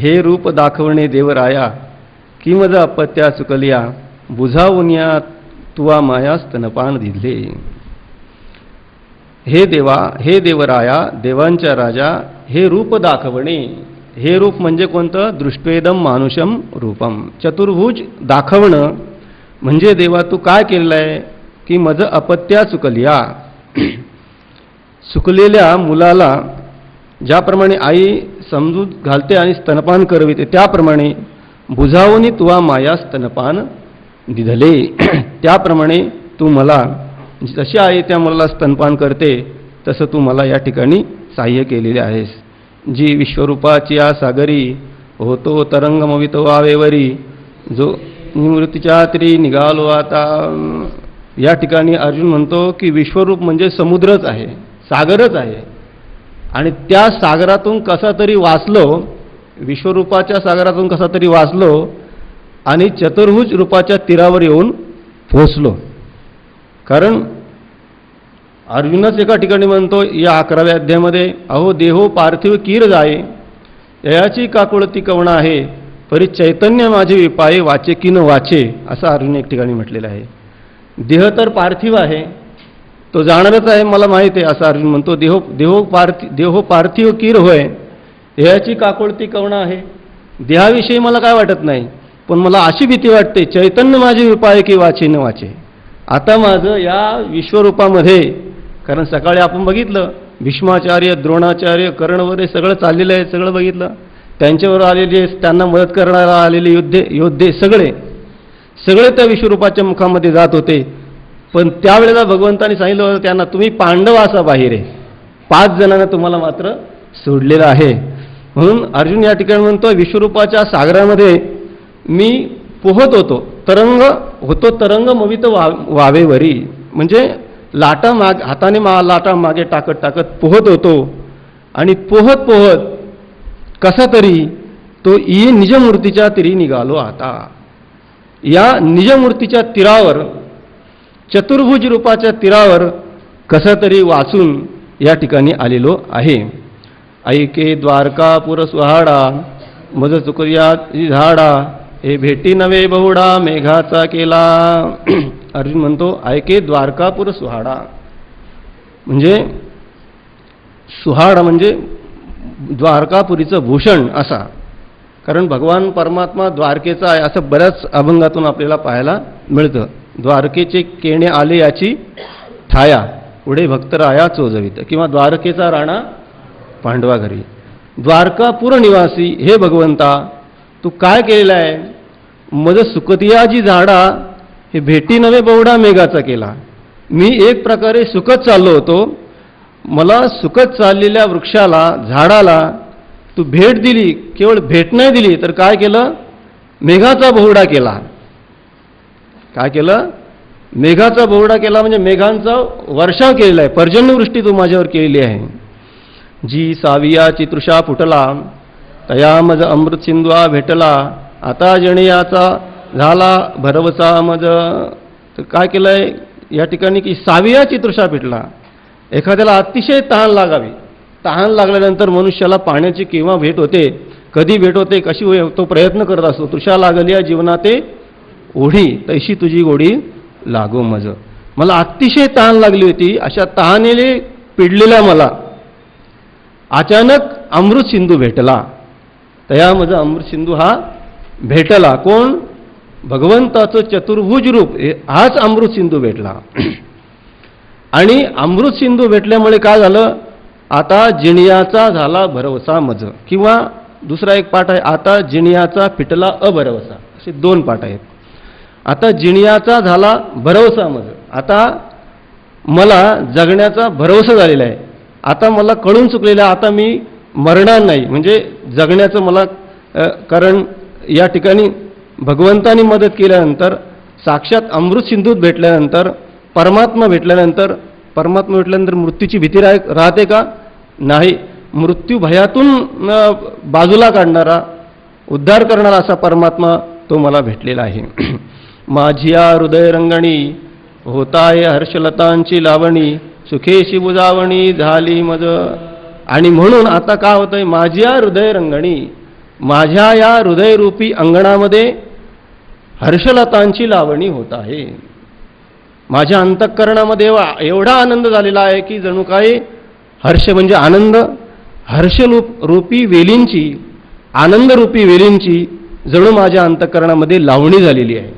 हे रूप दाखवणे देवराया, की मज अपत्या चुकलिया, बुझावुनिया तुवा माया स्तनपान दिले. हे देवा, हे देवराया, देवांच्या राजा, हे रूप दाखवणे. हे रूप म्हणजे कोणतं? दृष्ट्वेदम मानुषम रूपम. चतुर्भुज दाखवणं म्हणजे देवा तू काय केलेलं आहे की मज अपत्या चुकलिया, चुकलेल्या मुलाला ज्याप्रमाणे आई समजूत घालते आणि स्तनपान करविते त्याप्रमाणे बुझावून तुवा माया स्तनपान दिधले. त्याप्रमाणे तू मला जशी आई त्या मुलाला स्तनपान करते तसं तू मला या ठिकाणी सहाय्य केलेले आहेस. जी विश्वरूपाची या सागरी होतो तरंगमवित वावेवरी, जो निवृत्तीच्या तरी निघालो आता. या ठिकाणी अर्जुन म्हणतो की विश्वरूप म्हणजे समुद्रच आहे, सागरच आहे, आणि त्या सागरातून कसा तरी वाचलो, विश्वरूपाच्या सागरातून कसा तरी वाचलो आणि चतुर्भुज रूपाच्या तीरावर येऊन पोहोचलो. कारण अर्जुनच एका ठिकाणी म्हणतो या 11व्या अध्यायामध्ये, अहो देहो पार्थिव कीर जाये, ययाची काकुळती कवण आहे, परी चैतन्य माझे विपाये वाचे की न वाचे, असं अर्जुन एक ठिकाणी म्हटलेलं आहे. देह तर पार्थिव आहे, तो जाणारच आहे मला माहीत आहे, असं अर्जुन म्हणतो. देहो पार्थिव कीर होय, देहाची काकुळती कवण आहे. देहाविषयी मला काय वाटत नाही, पण मला अशी भीती वाटते चैतन्य माझे विपाय की वाचे न वाचे. आता माझं या विश्वरूपामध्ये, कारण सकाळी आपण बघितलं भीष्माचार्य, द्रोणाचार्य, कर्ण वगैरे सगळं चाललेलं आहे, सगळं बघितलं. त्यांच्यावर आलेले, त्यांना मदत करणारा आलेले योद्धे सगळे त्या विश्वरूपाच्या मुखामध्ये जात होते. पण त्यावेळेला भगवंतांनी सांगितलं होतं त्यांना, तुम्ही पांडव असा बाहेर आहे, 5 जणांना तुम्हाला मात्र सोडलेलं आहे. म्हणून अर्जुन या ठिकाणी म्हणतो विश्वरूपाच्या सागरामध्ये मी पोहत होतो, तरंग मवित वावेवरी, म्हणजे लाटा हाताने लाटा मागे टाकत पोहत होतो. आणि पोहत कसा तरी तो निजमूर्तीच्या तीरी निघालो आता. या निजमूर्तीच्या तीरावर, चतुर्भुज रूपाच्या तीरावर कसा तरी वाचून या ठिकाणी आलेलो आहे. ऐके द्वारकापुर सुहाडा, मज चुकरिया झाडा, हे भेटी नवे बहुडा मेघाचा केला. अर्जुन म्हणतो ऐके द्वारकापुर सुहाडा, म्हणजे सुहाडा म्हणजे द्वारकापुरीचं भूषण असा. कारण भगवान परमात्मा द्वारकेचा आहे असं बऱ्याच अभंगातून आपल्याला पाहायला मिळतं. द्वारकेचे केणे आले याची ठाया, पुढे भक्तराया चोजवित, किंवा द्वारकेचा राणा पांडवा घरी. द्वारकापूर निवासी हे भगवंता, तू काय केलेलं आहे? मज सुकतियाजी झाडा, हे भेटी नवे बहुडा मेघाचा केला. मी एक प्रकारे सुकत चाललो होतो, मला सुकत चाललेल्या वृक्षाला, झाडाला तू भेट दिली. केवळ भेट नाही दिली तर काय केलं? मेघाचा बहुडा केला. काय केलं? मेघाचा बहुडा केला, म्हणजे मेघांचा वर्षाव केलेला आहे, पर्जन्यवृष्टी तू माझ्यावर केलेली आहे. जी सावियाची तृषा फुटला, तया मज अमृत सिंधुआ भेटला, आता जणियाचा झाला भरवसा मज. तर काय केलंय या ठिकाणी की सावियाची तृषा पेटला. एखाद्याला अतिशय तहान लागावी, तहान लागल्यानंतर मनुष्याला पाण्याची केव्हा भेट होते, कधी भेट होते, कशी तो प्रयत्न करत असतो. तृषा लागली या जीवनाते ओढी, तैशी तुझी गोडी लागो मज. मला अतिशय तहान लागली होती, अशा तहानेले पिडलेल्या मला अचानक अमृत सिंधू भेटला. तया मज अमृत सिंधू हा भेटला. कोण? भगवंताचं चतुर्भुज रूप, हाच अमृत सिंधू भेटला. आणि अमृत सिंधू भेटल्यामुळे काय झालं? आता जिनियाचा झाला भरवसा मज, किंवा दुसरा एक पाठ आहे, आता जिनियाचा फिटला अभरवसा, असे 2 पाठ आहेत. आता जिनियाचा झाला भरवसा मज, आता मला जगण्याचा भरवसा झालेला आहे. आता मला कळून चुकलेलं आहे, आता मी मरणार नाही, म्हणजे जगण्याचं मला, कारण या ठिकाणी भगवंतानी मदत केल्यानंतर, साक्षात अमृत सिंधूत भेटल्यानंतर, परमात्मा भेटल्यानंतर मृत्यूची भीती राहते का? नाही. मृत्यू भयातून बाजूला काढणारा, उद्धार करणारा असा परमात्मा तो मला भेटलेला आहे. माझिया हृदय रंगणी, होताय हर्षलतांची लावणी, सुखेशी बुजावणी झाली मज. आणि म्हणून आता काय होतंय? माझिया हृदय रंगणी, माझ्या या हृदयरूपी अंगणामध्ये हर्षलतांची लावणी होत आहे. माझ्या अंतःकरणामध्ये एवढा आनंद झालेला आहे की जणू काही हर्ष म्हणजे आनंद, हर्षरूपी वेलींची, आनंदरूपी वेलींची जणू माझ्या अंतःकरणामध्ये लावणी झालेली आहे.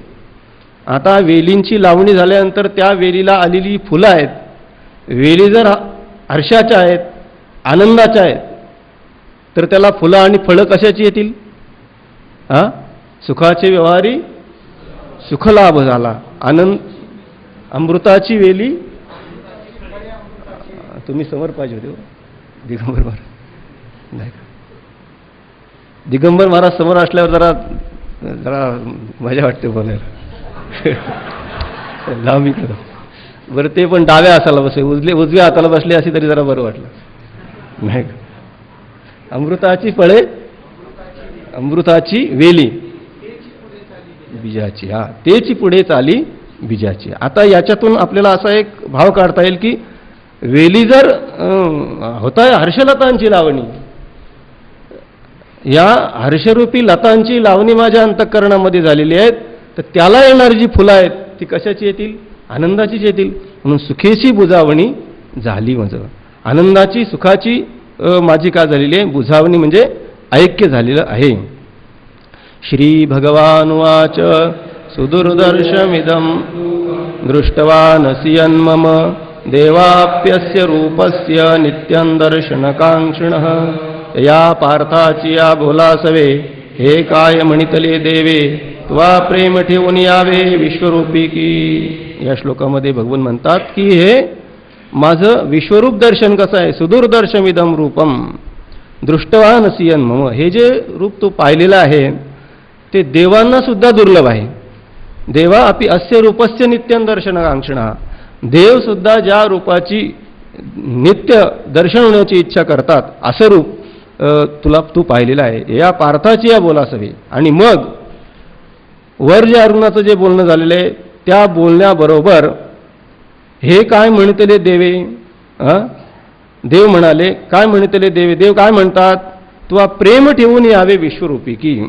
आता वेलींची लावणी झाल्यानंतर त्या वेलीला आलेली फुलं आहेत, वेली जर हर्षाच्या आहेत, आनंदाच्या आहेत, तर त्याला फुलं आणि फळं कशाची येतील? सुखाचे व्यवहारी सुखलाभ झाला. आनंद अमृताची वेली. तुम्ही समोर पाहिजे होते दिगंबर महाराज. नाही का? दिगंबर महाराज समोर असल्यावर जरा जरा मजा वाटते बोलायला. लाव मी करू बरं. ते पण डाव्या हाताला बसले, उजव्या हाताला बसले असे तरी जरा बरं वाटलं. नाही का? अमृताची फळे, अमृताची वेली बीजाची. तेची पुढे चाली बीजाची. आता याच्यातून आपल्याला असा एक भाव काढता येईल की वेली जर होत आहे हर्षलतांची लावणी, या हर्षरूपी लतांची लावणी माझ्या अंतःकरणामध्ये झालेली आहेत, तर त्याला येणारी जी फुलं आहेत ती कशाची येतील? आनंदाचीच येतील. म्हणून सुखेची बुजावणी झाली. माझं आनंदाची सुखाची माझी का झालेली आहे? बुजावणी म्हणजे ऐक्य झालेलं आहे. श्री भगवान वाच सुदुर्दर्शमिदं दृष्टवानसि यन्मम देवाप्यस्य रूपस्य नित्यं दर्शनकांक्षिणः. या पार्थाची या बोलासवे हे काय म्हणितले देवे, त्वा प्रेम ठेवून यावे विश्वरूपी की. या श्लोकामध्ये भगवान म्हणतात की हे माझं विश्वरूप दर्शन कसं आहे? सुदूरदर्शमिदं रूपम दृष्टवानसि यन्मम. हे जे रूप तू पाहिलेलं आहे ते देवांना सुद्धा दुर्लभ आहे. देवा अपि अस्य रूपस्य नित्यं दर्शनकांक्षिणः. देव सुद्धा ज्या रूपाची नित्य दर्शन होण्याची इच्छा करतात असं रूप तू पाहिलेलं आहे. या पार्थाची या बोलासवी. आणि मग वर जे अर्जुनाचं जे बोलणं झालेलं आहे त्या बोलण्याबरोबर हे काय म्हणतेले देवे, देव म्हणाले काय म्हणतेले देवे. देव काय म्हणतात? तू प्रेम ठेवून यावे विश्वरूपी की.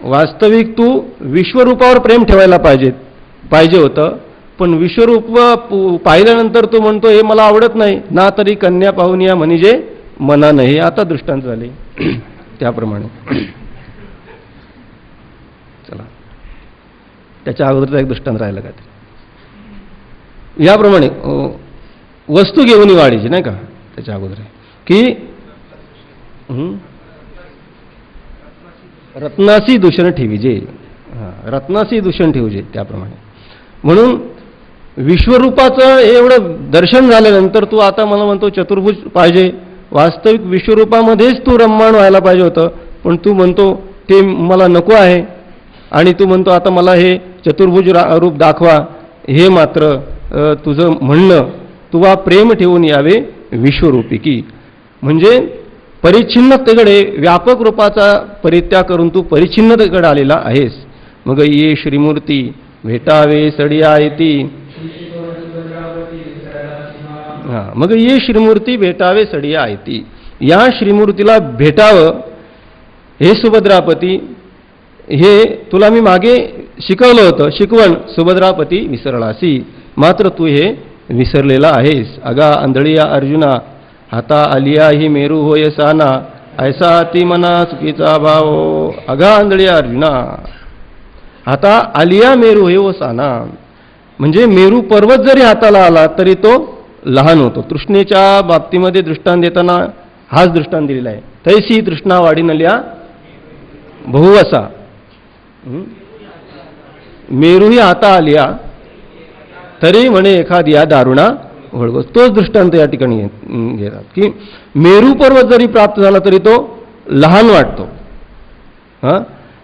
वास्तविक तू विश्वरूपावर प्रेम ठेवायला पाहिजे होतं, पण विश्वरूप पाहिल्यानंतर तू म्हणतो हे मला आवडत नाही. ना तरी कन्या पाहून या म्हणजे मना नाही. आता दृष्टांत झाले त्याप्रमाणे. चला त्याच्या अगोदरचा एक दृष्टांत राहिला का ते. याप्रमाणे वस्तू घेऊन वाढीची नाही का. त्याच्या अगोदर की रत्नासी दूषण ठेवीजे. रत्नासी दूषण ठेवजे त्याप्रमाणे. म्हणून विश्वरूपाचं एवढं दर्शन झाल्यानंतर तू आता मला म्हणतो चतुर्भुज पाहिजे. वास्तविक विश्वरूपामध्येच तू रम्माण व्हायला पाहिजे होतं, पण तू म्हणतो ते मला नको आहे. आणि तू म्हणतो आता मला हे चतुर्भुज रूप दाखवा. हे मात्र तुझं म्हणणं तुवा प्रेम ठेवून यावे विश्वरूपी की. म्हणजे परिच्छिन्नतेकडे व्यापक रूपाचा परित्याग करून तू परिच्छिन्नतेकडे आलेला आहेस. मग ये श्रीमूर्ती भेटावे सडिया येती. मग ये श्रीमूर्ती भेटावे सडिया येती. या श्रीमूर्तीला भेटावं हे सुभद्रापती. हे तुला मी मागे शिकवलं होतं. शिकवण सुभद्रापती विसरलासी, मात्र तू हे विसरलेला आहेस. अगा आंधळिया अर्जुना हाता आलिया ही मेरू होय साना, ऐसा ती मना चुकीचा भाव. अगा आंधळिया अर्जुना हाता आलिया मेरू होय साना. म्हणजे मेरू पर्वत जरी हाताला आला तरी तो लहान होतो. तृष्णेच्या बाबतीमध्ये दृष्टांत देताना हाच दृष्टांत दिलेला आहे. तैसी तृष्णा वाढीनल्या बहुवसा. मेरूही हाता आलिया तरी म्हणे एखाद्या दारुणा ओळखोस. तोच दृष्टांत या ठिकाणी घेतात की मेरू पर्वत जरी प्राप्त झाला तरी तो लहान वाटतो.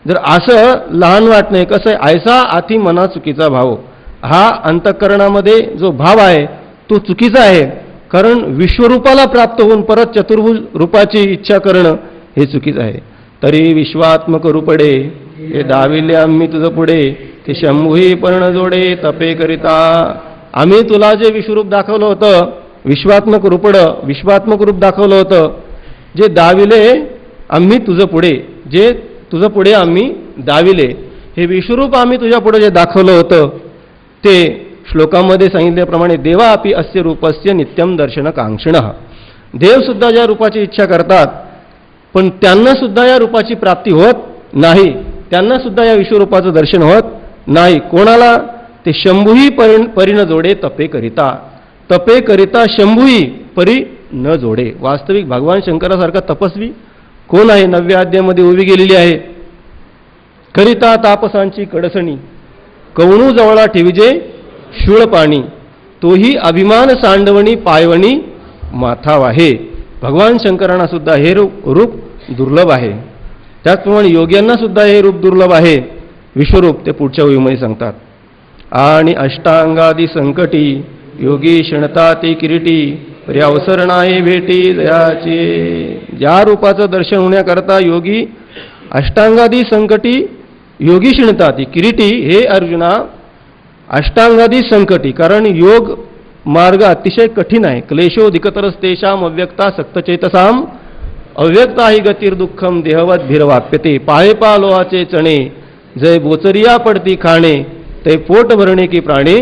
जर असं लहान वाटणे कसं आहे? ऐसा आती मना चुकीचा भाव. हा अंतःकरणामध्ये जो भाव आहे तो चुकीचा आहे. कारण विश्वरूपाला प्राप्त होऊन परत चतुर्भुज रूपाची इच्छा करणं हे चुकीचं आहे. तरी विश्वात्मक रूपडे हे दाविले आम्ही तुझं पुढे, ते शंभूही पर्ण जोडे तपे करिता. आम्ही तुला जे विश्वरूप दाखवलं होतं, विश्वात्मक रूप दाखवलं होतं, जे दाविले आम्ही तुझं पुढे जे तुझं पुढे आम्ही दाविले, हे विश्वरूप आम्ही तुझ्या पुढे जे दाखवलं होतं ते श्लोकामध्ये सांगितल्याप्रमाणे देवा अपि अस्य रूपस्य नित्यम दर्शन कांक्षिणः. देवसुद्धा ज्या रूपाची इच्छा करतात पण त्यांना सुद्धा या रूपाची प्राप्ती होत नाही, त्यांना सुद्धा या विश्वरूपाचं दर्शन होत नाही. कोणाला? ते शंभूही परी न जोडे तपे करिता शंभूही परी न जोडे. वास्तविक भगवान शंकरासारखा तपस्वी कोण आहे? 9व्या अध्यायामध्ये उभी गेलेली आहे. करिता तापसांची कडसणी कवणू जवळा ठेविजे शूळ पाणी, तोही अभिमान सांडवणी पायवणी माथाव आहे. भगवान शंकरांना सुद्धा हे रूप दुर्लभ आहे. त्याचप्रमाणे योग्यांना सुद्धा हे रूप दुर्लभ आहे विश्वरूप, ते पुढच्या ओळीमध्ये सांगतात. आणि अष्टांगादी संकटी योगी क्षणता ते किरीटी, परी अवसर नाही भेटी दयाचे. ज्या रूपाचं दर्शन होण्याकरता योगी अष्टांगादी संकटी योगी क्षणता ती किरीटी. हे अर्जुना, अष्टांगादी संकटी, कारण योग मार्ग अतिशय कठीण आहे. क्लेशोधिकतरस्तेषाम अव्यक्ता सक्तचेतसाम अव्यक्ता ही गतिर्दुःखम देहवत भीरवाप्यते. पाहे पालोहाचे चणे जय बोचरिया पडती खाणे, ते पोट भरणे की प्राणी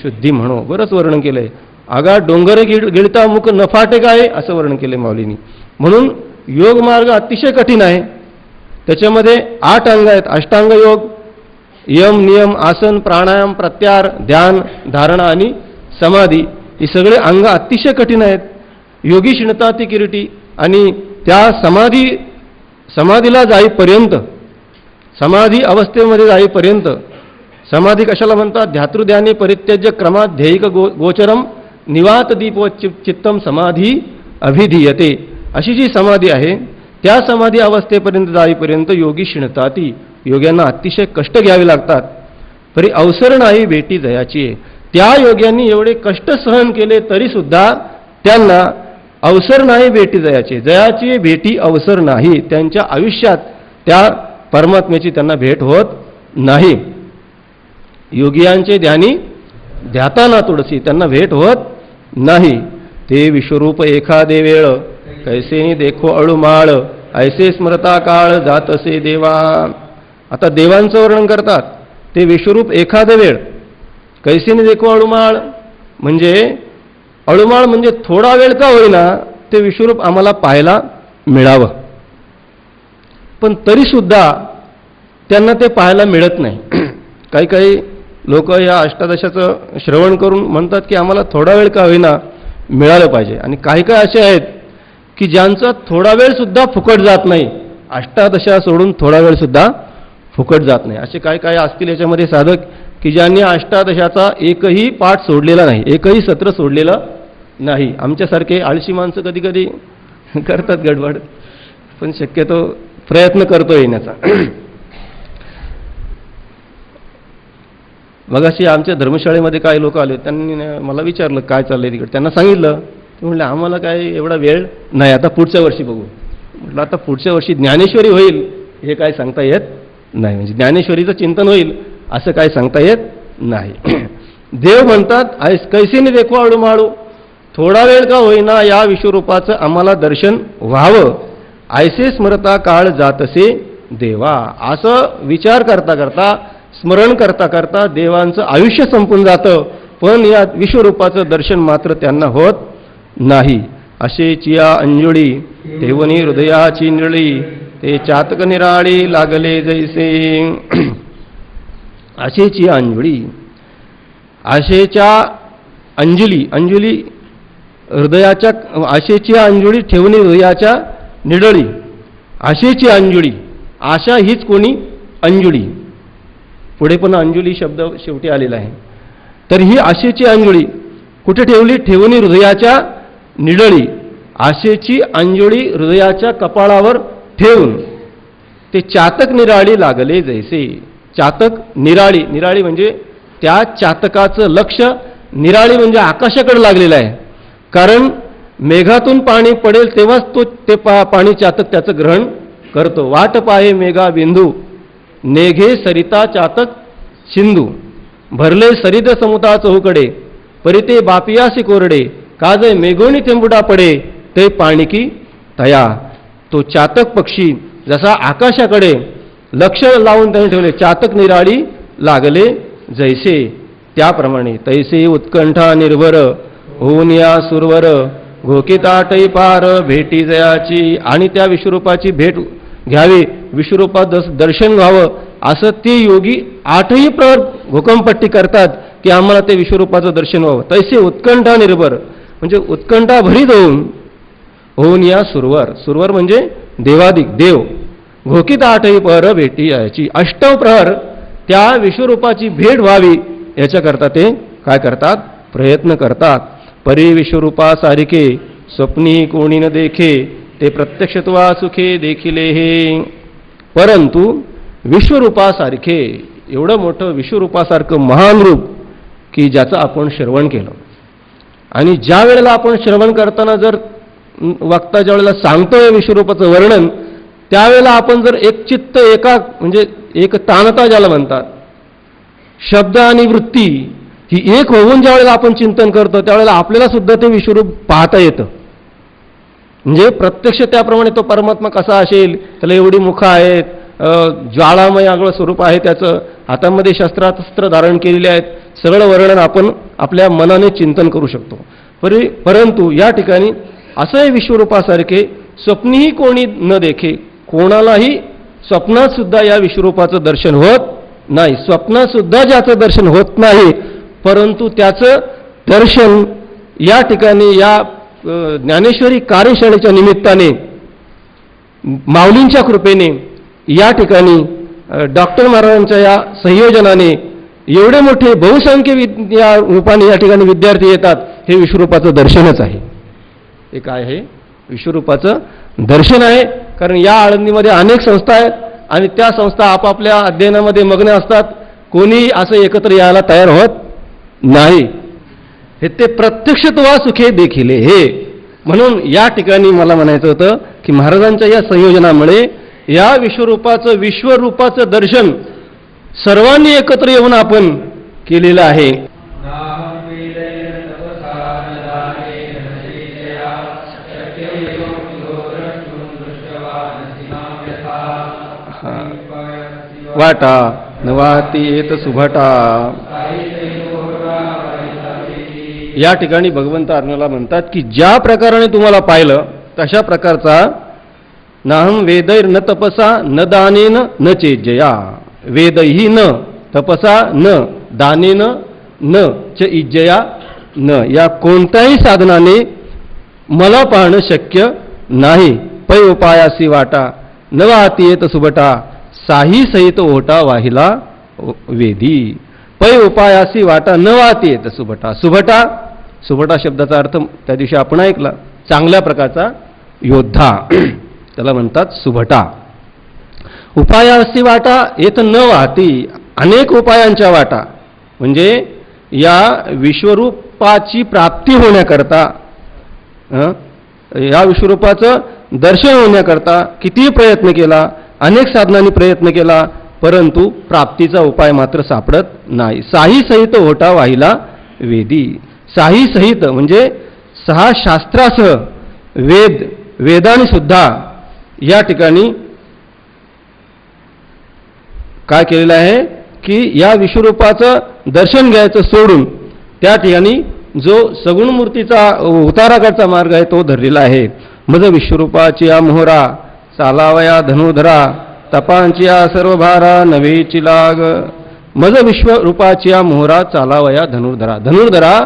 शुद्धी म्हणो. बरंच वर्णन केलंय. आगा डोंगर गिळता मुख नफाटे काय, असं वर्णन केले माऊलींनी. म्हणून योग मार्ग अतिशय कठीण आहे. त्याच्यामध्ये 8 अंग आहेत. अष्टांग योग, यम नियम आसन प्राणायाम प्रत्याहार ध्यान धारणा आणि समाधी, ही सगळे अंग अतिशय कठीण आहेत. योगी क्षणता ती किरीटी, आणि त्या समाधीला जाईपर्यंत, समाधी अवस्थेमध्ये जाईपर्यंत, समाधी कशाला म्हणतात? ध्यातृध्यानी परित्यज्य क्रमात ध्येयिक गोचरम निवात दीपो चित्तम समाधी अभिधीयते. अशी जी समाधी आहे त्या समाधी अवस्थेपर्यंत जाईपर्यंत योगी क्षणताती, योग्यांना अतिशय कष्ट घ्यावे लागतात. परी अवसर नाही भेटी जयाची. त्या योग्यांनी एवढे कष्ट सहन केले तरी सुद्धा त्यांना अवसर नाही भेटी जयाची. जयाची भेटी अवसर नाही. त्यांच्या आयुष्यात त्या परमात्म्याची त्यांना भेट होत नाही. योगियांचे ध्यानी ध्याताना तुळसी, त्यांना भेट होत नाही. ते विश्वरूप एखादे वेळ कैसे देखो अळुमाळ, ऐसे स्मरता काळ जात असे देवा. आता देवांचं वर्णन करतात. ते विश्वरूप एखादे वेळ कैसेने देखो अळुमाळ, म्हणजे अळुमाळ म्हणजे थोडा वेळ का होईना ते विश्वरूप आम्हाला पाहायला मिळावं, पण तरी सुद्धा त्यांना ते पाहायला मिळत नाही. काही काही लोक या अष्टादशाचं श्रवण करून म्हणतात की आम्हाला थोडा वेळ का होईना मिळालं पाहिजे. आणि काही काही असे आहेत की ज्यांचा थोडा वेळ सुद्धा फुकट जात नाही. अष्टादशा सोडून थोडा वेळ सुद्धा फुकट जात नाही. असे काय काय असतील याच्यामध्ये साधक की ज्यांनी अष्टादशाचा एकही पाठ सोडलेला नाही, एकही सत्र सोडलेलं नाही. आमच्यासारखे आळशी माणसं कधी कधी करतात गडबड, पण शक्यतो प्रयत्न करतो येण्याचा. मगाशी आमच्या धर्मशाळेमध्ये काही लोक आले, त्यांनी मला विचारलं काय चाललंय तिकडे. त्यांना सांगितलं, ते म्हणले आम्हाला काय एवढा वेळ नाही, आता पुढच्या वर्षी बघू. म्हटलं आता पुढच्या वर्षी ज्ञानेश्वरी होईल हे काय सांगता येत नाही, म्हणजे ज्ञानेश्वरीचं चिंतन होईल असं काय सांगता येत नाही. देव म्हणतात कैसीने देखो अळूमाळू, थोडा वेळ का होईना या विश्वरूपाचं आम्हाला दर्शन व्हावं. ऐसे स्मरता काळ जातसे देवा. असं विचार करता करता, स्मरण करता करता देवांचं आयुष्य संपून जातं, पण या विश्वरूपाचं दर्शन मात्र त्यांना होत नाही. असे चिया अंजुळी देवनी हृदयाची निळी, ते चातक निराळी लागले जैसे. आशेची अंजुळी, आशेच्या अंजुली, अंजुली हृदयाच्या, आशेची अंजुळी ठेवणी हृदयाच्या निडळी. आशेची अंजुळी, आशा हीच कोणी अंजुळी, पुढे पण अंजुली शब्द शेवटी आलेला आहे. तर ही आशेची अंजुळी कुठे ठेवली? ठेवणी हृदयाच्या निडळी. आशेची अंजुळी हृदयाच्या कपाळावर ठेवून ते चातक निराळी लागले जैसे. चातक निराळी, निराळी म्हणजे त्या चातकाचं लक्ष, निराळी म्हणजे आकाशाकडे लागलेलं आहे. कारण मेघातून पाणी पडेल तेव्हाच तो ते पाणी चातक त्याचं ग्रहण करतो. वाट पाहे मेघा बिंदू, नेघे सरिता चातक सिंधू. भरले सरित समुता चहूकडे, परिते बापियासी कोरडे, काजय मेघोनी थेंबुडा पडे, ते पाणी की तया. तो चातक पक्षी जसा आकाशाकडे लक्ष लावून त्याने ठेवले, चातक निराळी लागले जैसे, त्याप्रमाणे तैसे उत्कंठा निर्भर होऊन या सुरवर घोकिताटई पार भेटी जयाची, आणि त्या विश्वरूपाची भेट घ्यावी, विश्वरूपात दर्शन व्हावं असं ते योगी 8ही प्रहर घोकमपट्टी करतात की आम्हाला ते विश्वरूपाचं दर्शन व्हावं. तैसे उत्कंठा निर्भर म्हणजे उत्कंठा भरीत होऊन या सुरवर, सुरवर म्हणजे देवादिक देव, घोकित 8ही प्रहर भेटी याची, 8 प्रहर त्या विश्वरूपाची भेट व्हावी याच्याकरता ते काय करतात, प्रयत्न करतात. परी विश्वरूपासारिखे स्वप्नी कोणी न देखे, ते प्रत्यक्षत्वा सुखे देखिले हे. परंतु विश्वरूपासारखे, एवढं मोठं विश्वरूपासारखं महान रूप की ज्याचं आपण श्रवण केलं, आणि ज्या वेळेला आपण श्रवण करताना जर वक्ता ज्या वेळेला सांगतोय विश्वरूपाचं वर्णन, त्यावेळेला आपण जर एक चित्त एका म्हणजे एक ताणता ज्याला म्हणतात, शब्द आणि वृत्ती ही एक होऊन ज्या वेळेला आपण चिंतन करतो त्यावेळेला आपल्याला सुद्धा ते विश्वरूप पाहता येतं. म्हणजे प्रत्यक्ष त्याप्रमाणे तो परमात्मा कसा असेल, त्याला एवढी मुखं आहेत, ज्वाळामय आगळं स्वरूप आहे त्याचं, हातामध्ये शस्त्रास्त्र धारण केलेले आहेत, सगळं वर्णन आपण आपल्या मनाने चिंतन करू शकतो. परंतु या ठिकाणी असंही विश्वरूपासारखे स्वप्नीही कोणी न देखे, कोणालाही स्वप्नात सुद्धा या विश्वरूपाचं दर्शन होत नाही. स्वप्नात सुद्धा ज्याचं दर्शन होत नाही, परंतु त्याचं दर्शन या ठिकाणी या ज्ञानेश्वरी कार्यशाळेच्या निमित्ताने माऊलींच्या कृपेने या ठिकाणी डॉक्टर महाराजांच्या या संयोजनाने एवढे मोठे बहुसंख्य या रूपाने या ठिकाणी विद्यार्थी येतात. हे विश्वरूपाचं दर्शनच आहे. हे काय आहे, विश्वरूपाचं दर्शन आहे. कारण या आळंदीमध्ये अनेक संस्था आहेत आणि त्या संस्था आपापल्या अध्ययनामध्ये मग्न असतात, कोणी असं एकत्र यायला तयार होत नाही. हे ते प्रत्यक्षत्वा सुखे देखिले हे. म्हणून या ठिकाणी मला म्हणायचं होतं की महाराजांच्या या संयोजनामुळे या विश्वरूपाचं दर्शन सर्वांनी एकत्र येऊन आपण केलेलं आहे. वाटा नवाती येत सुभाटा. या ठिकाणी भगवंत अर्जुनाला म्हणतात की ज्या प्रकाराने तुम्हाला पाहिलं तशा प्रकारचा नाहम वेदैर न तपसा न दानेन न चेज्जया. वेदही न तपसा न दानेन न च इज्जया न. या कोणत्याही साधनाने मला पाहणं शक्य नाही. पै उपायासी वाटा न वाहती येत सुभटा साही सहित ओटा वाहिला वेदी. पै उपायासी वाटा न वाहती येत सुभटा. सुभटा शब्दाचा अर्थ त्या दिवशी आपण ऐकला, चांगल्या प्रकारचा योद्धा त्याला म्हणतात सुभटा. उपायासी वाटा येत न वाहती, अनेक उपायांच्या वाटा म्हणजे या विश्वरूपाची प्राप्ती होण्याकरता, या विश्वरूपाचं दर्शन होण्याकरता कितीही प्रयत्न केला, अनेक साधनांनी प्रयत्न केला, परंतु प्राप्तीचा उपाय मात्र सापडत नाही. साही सहित ओटा वाहिला वेदी. साही सहित म्हणजे 6 शास्त्रासह वेदाने सुद्धा या ठिकाणी काय केलेलं आहे की या विश्वरूपाचं दर्शन घ्यायचं सोडून त्या ठिकाणी जो सगुण मूर्तीचा उताराकडचा मार्ग आहे तो धरलेला आहे. मज विश्वरूपाची या मोहरा चालावया धनुधरा तपांची या सर्व भारा नवेची लाग. मज विश्वरूपाची या मोहरा चालावया धनुर्धरा. धनुर्धरा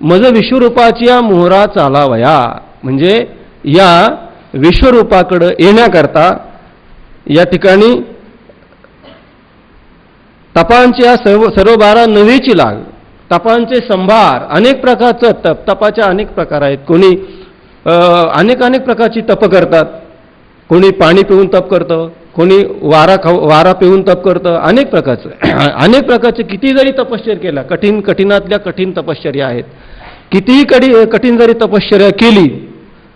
मज विश्वरूपाची या मोहरा चालावया म्हणजे या विश्वरूपाकडे येण्याकरता या ठिकाणी तपांच्या सर्व बारा नवेची लाग. तपांचे संभार, अनेक प्रकारचं तप, तपाच्या अनेक प्रकार आहेत. कोणी अनेक प्रकारची तप करतात, कोणी पाणी पिऊन तप करतं, कोणी वारा पिऊन तप करतं, अनेक प्रकारचे किती जरी तपश्चर्या केला, कठीणातल्या कठीण तपश्चर्या आहेत, कितीही कठीण जरी तपश्चर्या केली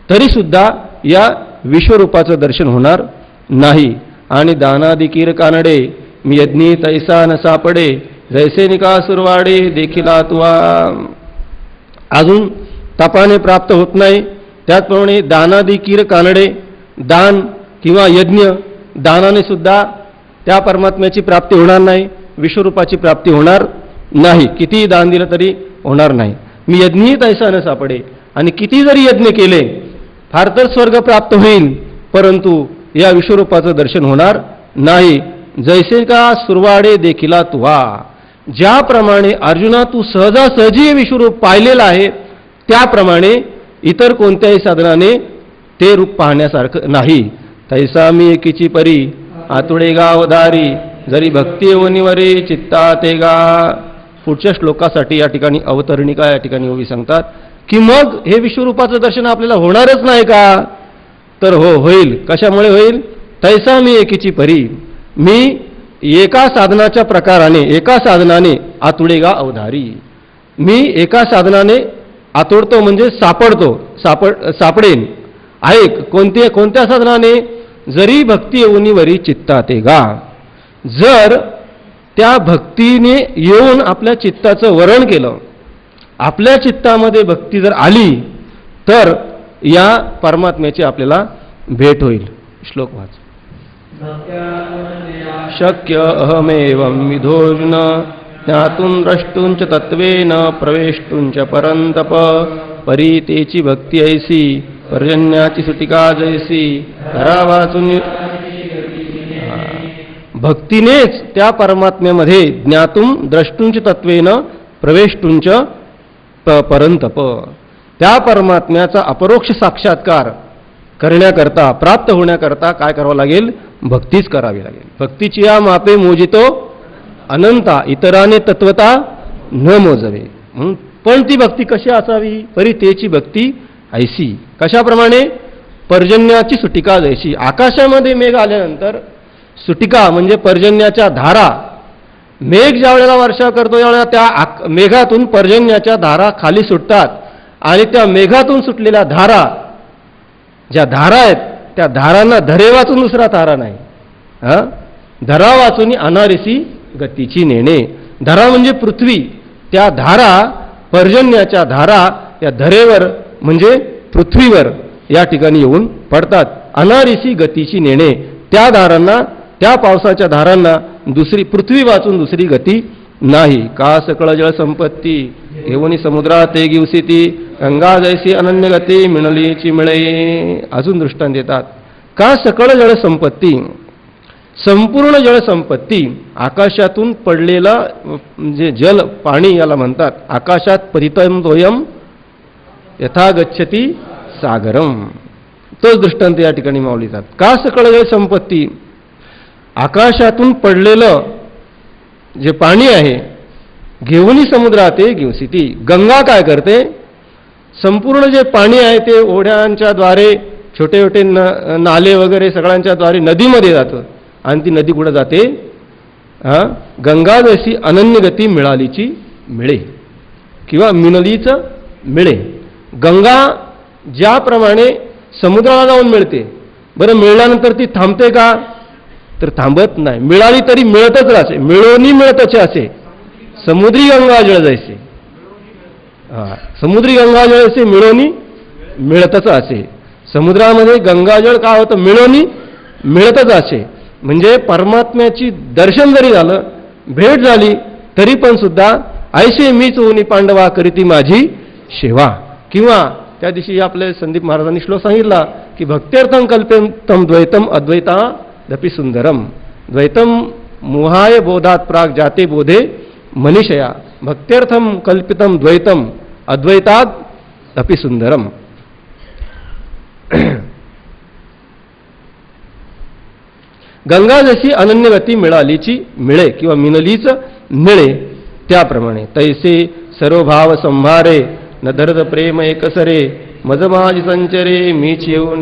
तरी सुद्धा या विश्वरूपाचं दर्शन होणार नाही. आणि दानादिकीर कानडे मी यज्ञी तैसा न सापडे जैसे निकासुरवाडे देखिला तुवा. अजून तपाने प्राप्त होत नाही, त्याचप्रमाणे दानादिकीर कानडे दान किंवा यज्ञ, दानाने सुद्धा त्या परमात्म्याची प्राप्ती होणार नाही, विश्वरूपाची प्राप्ती होणार नाही. कितीही दान दिलं तरी होणार नाही. मी यज्ञही तैसा न सापडे, आणि किती जरी यज्ञ केले फार तर स्वर्ग प्राप्त होईल, परंतु या विश्वरूपाचं दर्शन होणार नाही. जैसे का सुरवाडे देखिला तुवा, ज्याप्रमाणे अर्जुना तू सहजासहजी विश्वरूप पाहिलेलं आहे त्याप्रमाणे इतर कोणत्याही साधनाने ते रूप पाहण्यासारखं नाही. तैसा मी एकीची परी आतुडे गावधारी, जरी भक्ती ओनिवरे चित्ता ते गा. पुढच्या श्लोकासाठी या ठिकाणी अवतरणिका या ठिकाणी ओवी सांगतात की मग हे विश्वरूपाचं दर्शन आपल्याला होणारच नाही का? तर हो, होईल. कशामुळे होईल? तैसा मी एकीची परी, मी एका साधनाच्या प्रकाराने, एका साधनाने आतुडेगा अवधारी, मी एका साधनाने आतोडतो म्हणजे सापडतो, सापडेन. ऐक, कोणत्या साधनाने? जरी भक्ती येऊनीवरी चित्ता ते गा. जर त्या भक्तीने येऊन आपल्या चित्ताचं वरण केलं, आपल्या चित्तामध्ये भक्ती जर आली तर या परमात्म्याची आपल्याला भेट होईल. श्लोक वाच. शक्य अहमेवं विधोर्जुन, ज्ञातुं द्रष्टुंच तत्त्वेन प्रवेष्टुंच परंतप. परीतेची भक्ती ऐसी, पर्जन्याची सुटिका जैसी, धरा वाचून. भक्तीनेच त्या परमात्म्यामध्ये ज्ञातुं द्रष्टुंच तत्त्वेन प्रवेष्टुंच परंतप, त्या परमात्म्याचा अपरोक्ष साक्षात्कार करण्याकरता, प्राप्त होण्याकरता काय करावं लागेल? भक्तीच करावी लागेल. भक्तीची या मापे मोजितो अनंता, इतराने तत्वता न मोजवे. पण ती भक्ती कशी असावी? परितेची भक्ती ऐसी, कशाप्रमाणे? पर्जन्याची सुटिका जैसी. आकाशामध्ये मेघ आल्यानंतर सुटिका म्हणजे पर्जन्याच्या धारा, मेघ ज्या वेळेला वर्षा करतो त्यावेळेला त्या मेघातून पर्जन्याच्या धारा खाली सुटतात, आणि त्या मेघातून सुटलेल्या धारा, ज्या धारा आहेत त्या धारांना धरे वाचून दुसरा धारा नाही. धरा वाचून अनारिसी गतीची नेणे. धरा म्हणजे पृथ्वी, त्या धारा, पर्जन्याच्या धारा या धरेवर म्हणजे पृथ्वीवर या ठिकाणी येऊन पडतात. अनारिसी गतीची नेणे, त्या धारांना, त्या पावसाच्या धारांना दुसरी, पृथ्वी वाचून दुसरी गती नाही. का सकळ जळ संपत्ती घेऊन समुद्रात ते गिवसिती, गंगा जैसी अनन्य गती मिळलीची मिळे. अजून दृष्टांत देतात. का सकळ जळ संपत्ती, संपूर्ण जळ संपत्ती, आकाशातून पडलेला जे जल, पाणी याला म्हणतात. आकाशात पतितम तोयम यथा गच्छती सागरम, तोच दृष्टांत या ठिकाणी मावलीतात. का सकळ जळ संपत्ती, आकाशातून पडलेलं जे पाणी आहे घेऊनी समुद्रात गिवसिती. गंगा काय करते? संपूर्ण जे पाणी आहे ते ओढ्यांच्या द्वारे, छोटे छोटे नाले वगैरे सगळ्यांच्या द्वारे नदीमध्ये जातं, आणि ती नदी कुठं जाते? गंगा जशी अनन्य गती मिळालीची मिळे, किंवा मिळलीचं मिळे. गंगा ज्याप्रमाणे समुद्राला जाऊन मिळते, बरं मिळाल्यानंतर ती थांबते का? तर थांबत नाही. मिळाली तरी मिळतच राहते, मिळवणी मिळतच असे. समुद्री गंगाजळ जैसे, समुद्री गंगाजळ असे मिळवणी मिळतच असे. समुद्रामध्ये गंगाजळ काय होतं? मिळवणी मिळतच असे. म्हणजे परमात्म्याची दर्शन जरी झालं, भेट झाली, तरी पण सुद्धा ऐसे मीच होऊन पांडवा करीती माझी सेवा. किंवा त्या दिवशी आपले संदीप महाराजांनी श्लोक सांगितला की भक्त्यर्थम कल्पेतम द्वैतम अद्वैता दपि सुंदरम. द्वैतम मोहाय बोधात प्राग जाते बोधे मनीषया, भक्त्यर्थम कल्पितम द्वैतम अद्वैतात दपि सुंदरम. गंगा जशी अनन्य गती मिळालीची मिळे, किंवा मिनलीच मिळे, त्याप्रमाणे तैसे सर्व भाव संभारे न धरत प्रेम एकसरे, मज माझ संचरे मीच येऊन.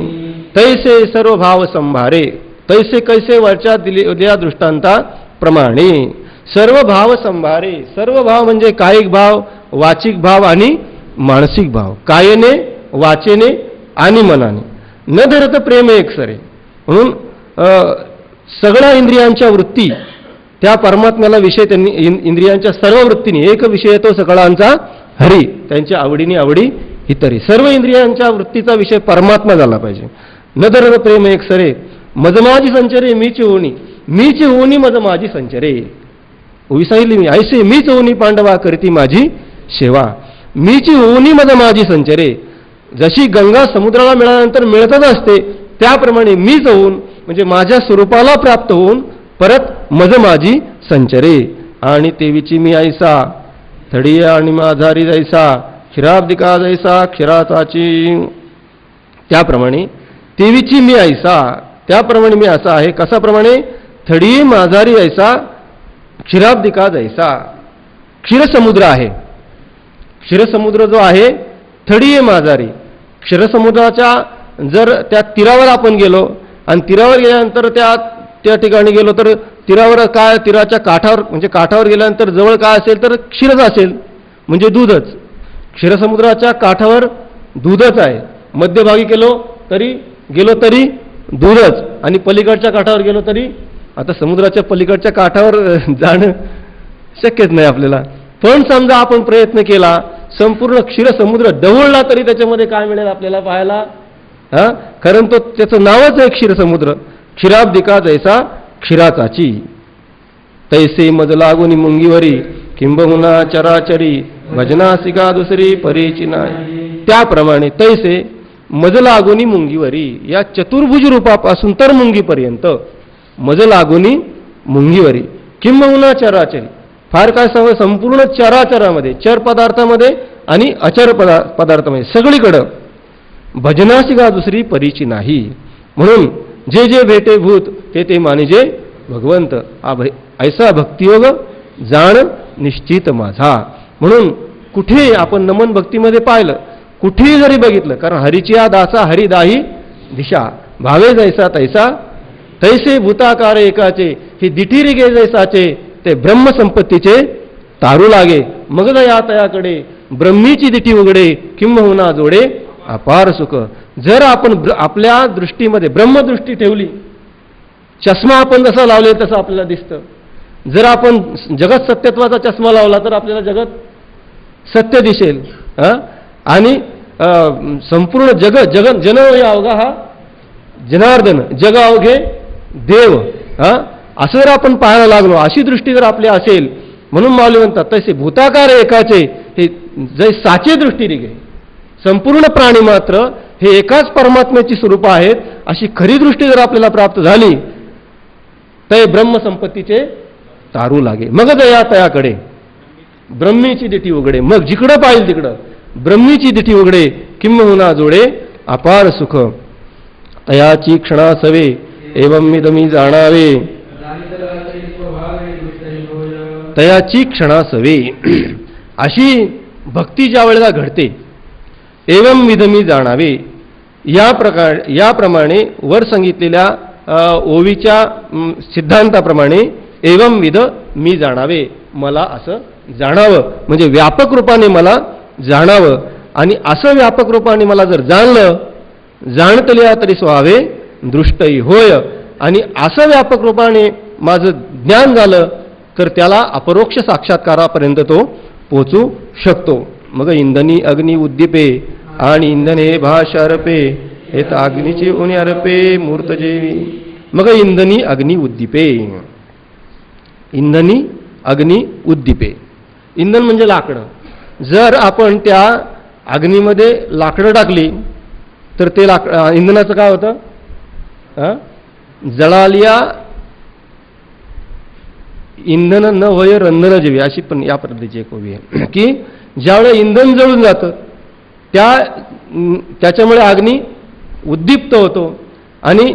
तैसे सर्व भाव संभारे, तैसे कैसे वरच्या दिलेल्या दृष्टांताप्रमाणे सर्व भाव संभारे. सर्व भाव म्हणजे कायिक भाव, वाचिक भाव आणि मानसिक भाव. कायेने, वाचेने आणि मनाने. न धरत प्रेम एकसरे, म्हणून सगळ्या इंद्रियांच्या वृत्ती त्या परमात्म्याला विषय, त्यांनी इंद्रियांच्या सर्व वृत्तीने एक विषय तो सगळ्यांचा हरी, त्यांच्या आवडीने आवडी इतरी. सर्व इंद्रियांच्या वृत्तीचा विषय परमात्मा झाला पाहिजे. न दरद प्रेम एक सरे मज माझी संचरे मीची होणी मज माझी संचरे. ओवी सांगितली मी, ऐसे मीच होणी पांडवा करती माझी सेवा. मीची होणी मज माझी संचरे. जशी गंगा समुद्राला मिळाल्यानंतर मिळतच असते, त्याप्रमाणे मीच होऊन म्हणजे माझ्या स्वरूपाला प्राप्त होऊन परत मज माझी संचरे. आणि तेवीची मी ऐसा थडी आणि माझारी जैसा क्षीराब्दिका जैसा क्षीराचाची. त्याप्रमाणे तेवीची मी ऐसा, त्याप्रमाणे मी असा आहे. कसाप्रमाणे? थडी माझारी ऐसा क्षीराब्दिका जैसा. क्षीरसमुद्र आहे. क्षीरसमुद्र जो आहे थडी माझारी. क्षीरसमुद्राच्या जर त्या तीरावर आपण गेलो आणि तीरावर गेल्यानंतर त्या ठिकाणी गेलो तर तीरावर काय, तीराच्या काठावर म्हणजे काठावर गेल्यानंतर जवळ काय असेल तर क्षीरच असेल म्हणजे दूधच. क्षीरसमुद्राच्या काठावर दूधच आहे. मध्यभागी गेलो तरी दूधच आणि पलीकडच्या काठावर गेलो तरी, आता समुद्राच्या पलीकडच्या काठावर जाणं शक्यच नाही आपल्याला. पण समजा आपण प्रयत्न केला, संपूर्ण क्षीरसमुद्र ढवळला तरी त्याच्यामध्ये काय मिळेल आपल्याला पाहायला? कारण त्याचं नावच आहे क्षीरसमुद्र. क्षीराब्दिका जैसा क्षीराचाची. तैसे मज लागून मुंगीवरी किंबहुना चराचरी भजनासिका दुसरी परीची नाही. त्याप्रमाणे तैसे मज लागुनी मुंगीवरी, या चतुर्भुज रूपापासून तर मुंगीपर्यंत मज लागुनी मुंगीवरी किंबहुना चराचरी. फार काय सवय संपूर्ण चराचरामध्ये, चर पदार्थामध्ये आणि अचर पदार्थामध्ये सगळीकडं भजनासिका दुसरी परीची नाही. म्हणून जे जे भेटे भूत ते मानिजे भगवंत. ऐसा भक्तियोग जाण निश्चित माझा. म्हणून कुठे आपण नमन भक्तीमध्ये पाहिलं, कुठेही जरी बघितलं, कारण हरीची या दासा हरिदाही दिशा भावे जैसा तैसा तैसे भूताकार एकाचे हे दिठीरी गे जैसाचे ते ब्रह्मसंपत्तीचे तारू लागे. मग दया तयाकडे ब्रह्मीची दिठी उघडे किंबहुना जोडे अपार सुख. जर आपण आपल्या दृष्टीमध्ये ब्रह्मदृष्टी ठेवली, चष्मा आपण जसा लावले तसं आपल्याला दिसतं. जर आपण जगत सत्यत्वाचा चष्मा लावला तर आपल्याला जगत सत्य दिसेल. आणि संपूर्ण जगत जन अवघा हा जनार्दन, जग अवघे देव, असं जर आपण पाहायला लागलो, अशी दृष्टी जर आपली असेल, म्हणून माऊली म्हणतात तसे भूताकार एकाचे हे जै साचे दृष्टीने घे. संपूर्ण प्राणी मात्र हे एकाच परमात्म्याची स्वरूप आहेत, अशी खरी दृष्टी जर आपल्याला प्राप्त झाली तर ब्रह्मसंपत्तीचे तारू लागे. मग दया तयाकडे ब्रह्मीची दिठी उघडे. मग जिकडं पाहिजे तिकडं ब्रह्मीची दिठी उघडे किंबहुना जोडे अपार सुख. तयाची क्षणा सवे एवं मिदमी जाणावे. तयाची क्षणा सवे, अशी भक्ती ज्या वेळेला घडते, एवं विधमी जाणावे, याप्रमाणे वर सांगितलेल्या ओवीच्या सिद्धांताप्रमाणे एवं विध मी जाणावे, मला असं जाणावं म्हणजे व्यापक रूपाने मला जाणावं. आणि असं व्यापक रूपाने मला जर जाणलं, जाणतल्या तरी स्वावे दृष्टही होय. आणि असं व्यापक रूपाने माझं ज्ञान झालं तर त्याला अपरोक्ष साक्षात्कारापर्यंत तो पोचू शकतो. मग इंधनी अग्नी उद्दीपे आणि इंधन हे भाषा अर्पे हे तर अग्नीची उणी अर्पे मूर्त जेवी. मग इंधनी अग्नी उद्दीपे, इंधनी अग्नी उद्दीपे. इंधन म्हणजे लाकडं. जर आपण त्या अग्नीमध्ये लाकडं टाकली तर ते इंधनाचं काय होतं? जळालिया इंधन न होय रंधन जेवी, अशी पण या पद्धतीची एक ओवी आहे की ज्यावेळेला इंधन जळून जातं त्याच्यामुळे अग्नी उद्दीप्त होतो. आणि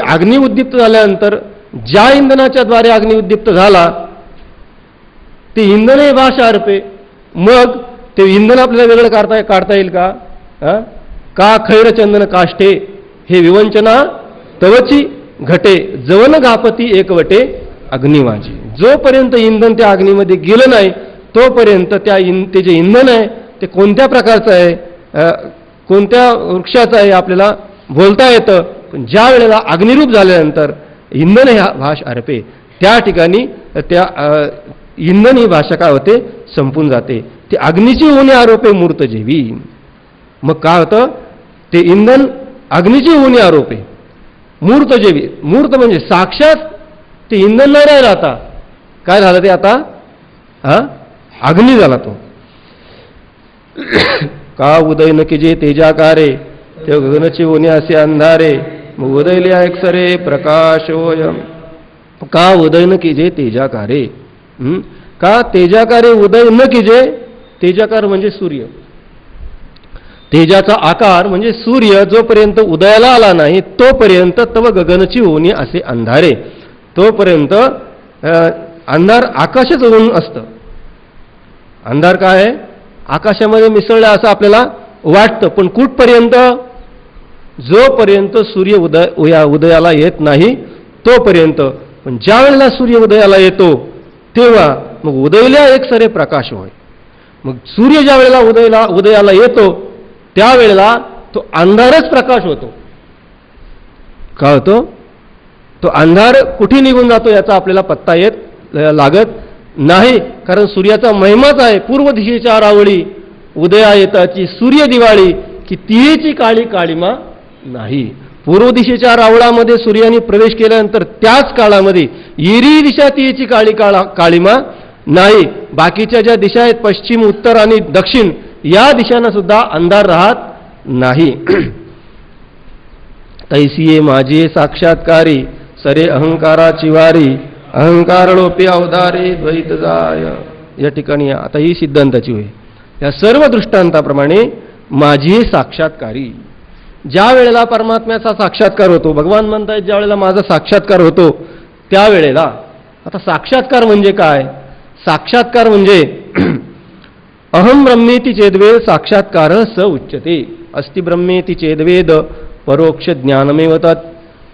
अग्नी उद्दीप्त झाल्यानंतर ज्या इंधनाच्या द्वारे अग्नी उद्दीप्त झाला ते इंधन हे भाषा अर्पे. मग ते इंधन आपल्याला वेगळं काढता येईल का? का खैरचंदन काष्टे हे विवंचना तवची घटे जवन गापती एकवटे अग्निवाजी. जोपर्यंत इंधन त्या अग्नीमध्ये गेलं नाही तोपर्यंत ते जे इंधन आहे ते कोणत्या प्रकारचं आहे, कोणत्या वृक्षाचं आहे आपल्याला बोलता येतं. पण ज्या वेळेला अग्निरूप झाल्यानंतर इंधन ह्या भाष अर्पे, त्या ठिकाणी त्या इंधन ही भाषा काय होते? संपून जाते. ती अग्नीची होणे आरोपे मूर्त जेवी. मग काय होतं? ते इंधन अग्नीची होणी आरोप आहे. मूर्त जेवी, मूर्त म्हणजे साक्षात ते इंधन नाही राहिलं, आता काय झालं ते आता अग्नी झाला तो. का उदय न की जे तेजाकारे ते गगनची होणे असे अंधारे मग उदयले एकसरे प्रकाशोय. का उदय न की जे तेजाकारे, का तेजाकारे उदय न की जे, तेजाकार म्हणजे सूर्य, तेजाचा आकार म्हणजे सूर्य जोपर्यंत उदयाला आला नाही तोपर्यंत तव गगनची होणी असे अंधारे, तोपर्यंत अंधार आकाशच होऊन असतं. अंधार काय आहे, आकाशामध्ये मिसळलं असं आपल्याला वाटतं, पण कुठपर्यंत, जोपर्यंत सूर्य उदयाला येत नाही तोपर्यंत. पण ज्या वेळेला सूर्य उदयाला येतो तेव्हा मग उदयल्या एक सरे प्रकाश होय. मग सूर्य ज्या वेळेला उदयाला येतो त्यावेळेला तो अंधारच प्रकाश होतो. का होतो तो अंधार, कुठे निघून जातो याचा आपल्याला पत्ता लागत नाही, कारण सूर्याचा महिमाच आहे. पूर्व दिशेच्या रावळी उदया येताची सूर्य दिवाळी की तियेची काळी काळीमा नाही. पूर्व दिशेच्या रावळामध्ये सूर्याने प्रवेश केल्यानंतर त्याच काळामध्ये येरी दिशा तियेची काळीमा नाही. बाकीच्या ज्या दिशा आहेत पश्चिम, उत्तर आणि दक्षिण या दिशांना सुद्धा अंधार राहत नाही. तैसिये माझे साक्षात्कारी सरे अहंकाराची वारी अहंकारलोपी अवधारे द्वैत जाय. या ठिकाणी आता ही सिद्धांताची होय. या सर्व दृष्टांताप्रमाणे माझी साक्षात्कारी, ज्या वेळेला परमात्म्याचा साक्षात्कार होतो, भगवान म्हणतायत ज्या वेळेला माझा साक्षात्कार होतो त्यावेळेला, आता साक्षात्कार म्हणजे काय, साक्षात्कार म्हणजे अहम ब्रह्मेति चेद्वेद साक्षात्कार स उच्यते. अस्ति ब्रह्मेति चेद्वेद परोक्ष ज्ञानमेव तत्.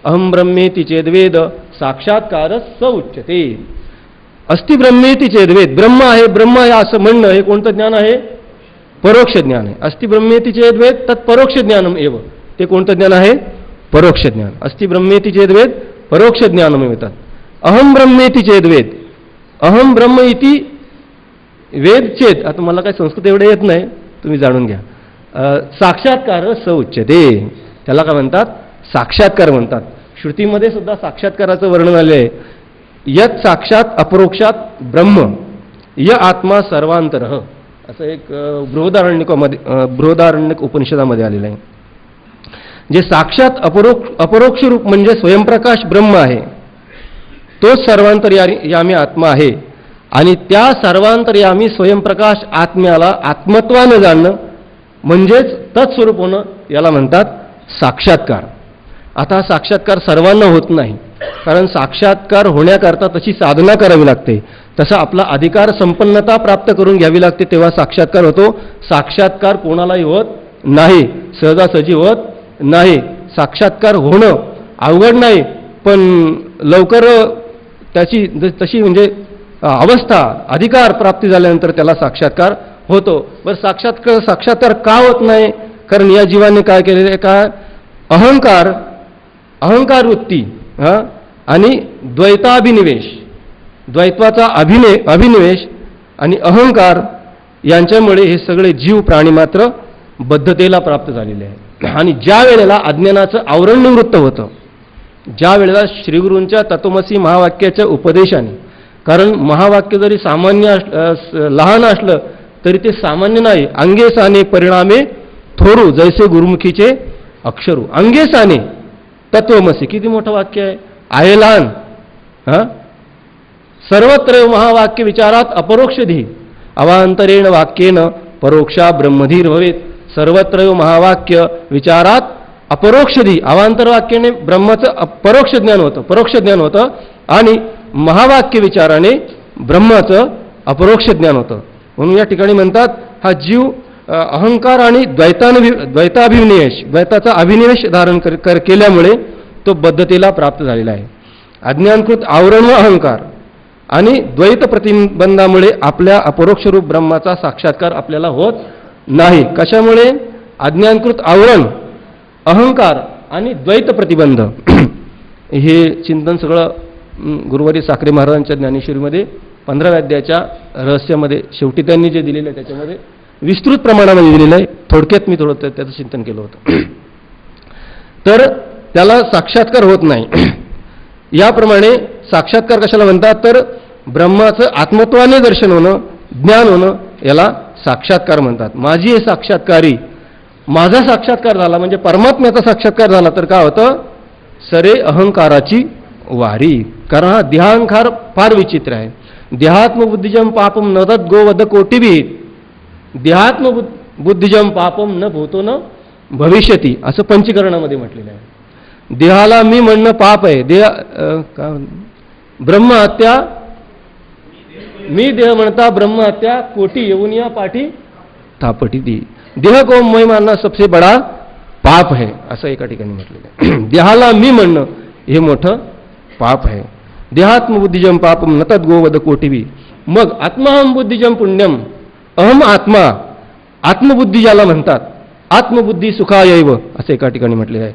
अहम ब्रह्मेति चेद्वेद साक्षात्कार स उच्यते. अस्ति ब्रह्मेति चेद्वेद, ब्रह्म आहे, ब्रह्म आहे असं म्हणणं हे कोणतं ज्ञान आहे, परोक्ष ज्ञान आहे. अस्ति ब्रह्मेति चेद्वेद तत् परोक्ष ज्ञानम एव, ते कोणतं ज्ञान आहे, परोक्ष ज्ञान. अस्ति ब्रह्मेति चेद्वेद परोक्ष ज्ञानमेव तत्. अहम ब्रह्मेति चेद्वेद, अहम ब्रह्म इति वेद चेत, आता मला काही संस्कृत एवढे येत नाही, तुम्ही जाणून घ्या. साक्षात्कार स उच्यते, त्याला काय म्हणतात, साक्षात्कार म्हणतात. श्रुतीमध्ये सुद्धा साक्षात्काराचं वर्णन आले आहे. यत साक्षात अपरोक्षात ब्रह्म य आत्मा सर्वांतरः, असं एक बृहदारण्यक उपनिषदामध्ये आलेलं आहे. जे साक्षात अपरोक्ष रूप म्हणजे स्वयंप्रकाश ब्रह्म आहे, तोच सर्वांतर्यामी आत्मा आहे. आणि त्या सर्वांतर्यामी स्वयंप्रकाश आत्म्याला आत्मत्वानं जाणणं म्हणजेच तत्स्वरूप होणं, याला म्हणतात साक्षात्कार. आता हा साक्षात्कार सर्वांना होत नाही, कारण साक्षात्कार होण्याकरता तशी साधना करावी लागते, तसा आपला अधिकार संपन्नता प्राप्त करून घ्यावी लागते, तेव्हा साक्षात्कार होतो. साक्षात्कार कोणालाही होत नाही, सहजासहजी होत नाही. साक्षात्कार होणं अवघड नाही, पण लवकर त्याची तशी म्हणजे अवस्था, अधिकार प्राप्ती झाल्यानंतर त्याला साक्षात्कार होतो. बरं, साक्षात्कार का होत नाही, कारण या जीवाने काय केलेलं आहे, का अहंकार वृत्ती आणि द्वैताभिनिवेश, द्वैत्वाचा अभिनिवेश आणि अहंकार यांच्यामुळे हे सगळे जीव प्राणी मात्र बद्धतेला प्राप्त झालेले आहे. आणि ज्या वेळेला अज्ञानाचं आवरण निवृत्त होतं, ज्या वेळेला श्रीगुरूंच्या तत्वमसी महावाक्याच्या उपदेशाने, कारण महावाक्य जरी सामान्य लहान असलं तरी ते सामान्य नाही, अंगे साने परिणामे थोरू जैसे गुरुमुखीचे अक्षरू. अंगे साने तत्वमसी, किती मोठं वाक्य आहे लहान. सर्वत्र महावाक्य विचारात अपरोक्षधी अवांतरेण वाक्येन परोक्षा ब्रह्मधीर भवेत. सर्वत्र महावाक्य विचारात अपरोक्षधी, अवांतर वाक्याने ब्रह्माचं परोक्ष ज्ञान होतं आणि महावाक्य विचाराने ब्रह्माचं अपरोक्ष ज्ञान होतं. म्हणून या ठिकाणी म्हणतात हा जीव अहंकार आणि द्वैताभिनिवेश, द्वैताचा अभिनिवेश धारण केल्यामुळे तो बद्धतेला प्राप्त झालेला आहे. अज्ञानकृत आवरण व अहंकार आणि द्वैत प्रतिबंधामुळे आपल्या अपरोक्ष रूप ब्रह्माचा साक्षात्कार आपल्याला होत नाही. कशामुळे, अज्ञानकृत आवरण, अहंकार आणि द्वैत प्रतिबंध. हे चिंतन सगळं गुरुवारी साखरे महाराजांच्या ज्ञानेश्वरीमध्ये 15व्या अध्यायाच्या रहस्यामध्ये शेवटी त्यांनी जे दिलेलं आहे त्याच्यामध्ये विस्तृत प्रमाणामध्ये दिलेलं आहे. थोडक्यात मी त्याचं चिंतन केलं होतं. तर त्याला साक्षात्कार होत नाही. याप्रमाणे साक्षात्कार कशाला म्हणतात, तर ब्रह्माचं आत्मत्वाने दर्शन होणं, ज्ञान होणं, याला साक्षात्कार म्हणतात. माझी हे साक्षात्कारी, माझा साक्षात्कार झाला म्हणजे परमात्म्याचा साक्षात्कार झाला तर काय होतं, सरे अहंकाराची वारी. कारण हा देहांकार फार विचित्र आहे. देहात्मबुद्धिजम पापम न तद गोवध कोटिभी, देहात्मबुद्धिजम पापम न भूतो न भविष्यती, असं पंचकरणामध्ये म्हटलेलं आहे. देहाला मी म्हणणं पाप आहे. ब्रह्महत्या, मी देह म्हणता ब्रह्महत्या, कोटी येऊन या पाठी थापटी दी, देह को मैं मानना सबसे बडा पाप है, असं एका ठिकाणी म्हटलेलं आहे. देहाला मी म्हणणं हे मोठं पाप आहे. देहात्मबुद्धिजम पापम न तद गोवध कोटिभी. मग आत्माहम बुद्धिजम पुण्यम, अहम आत्मा, आत्मबुद्धी ज्याला म्हणतात, आत्मबुद्धी सुखायैव, असं एका ठिकाणी म्हटलेलं आहे.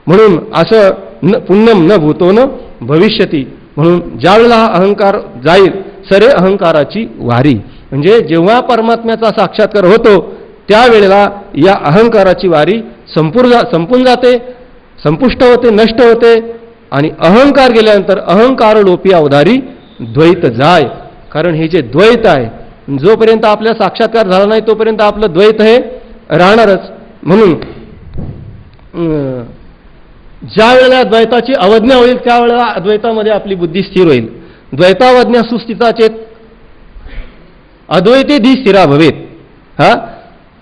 म्हणून असं पुण्यम न भूतो न भविष्यती, म्हणून ज्यावेळेला हा अहंकार जाईल, सरे अहंकाराची वारी, म्हणजे जेव्हा परमात्म्याचा साक्षात्कार होतो त्यावेळेला या अहंकाराची वारी संपून जाते, संपुष्ट होते, नष्ट होते. आणि अहंकार गेल्यानंतर अहंकार लोपी अवधारी द्वैत जाय. कारण हे जे द्वैत आहे, जोपर्यंत आपल्या साक्षात्कार झाला नाही तोपर्यंत आपलं द्वैत हे राहणारच. म्हणून ज्या वेळेला द्वैताची अवज्ञा होईल त्यावेळेला अद्वैतामध्ये आपली बुद्धी स्थिर होईल. द्वैतावज्ञा सुस्थिताचे अद्वैते धी स्थिरा भवेत. हा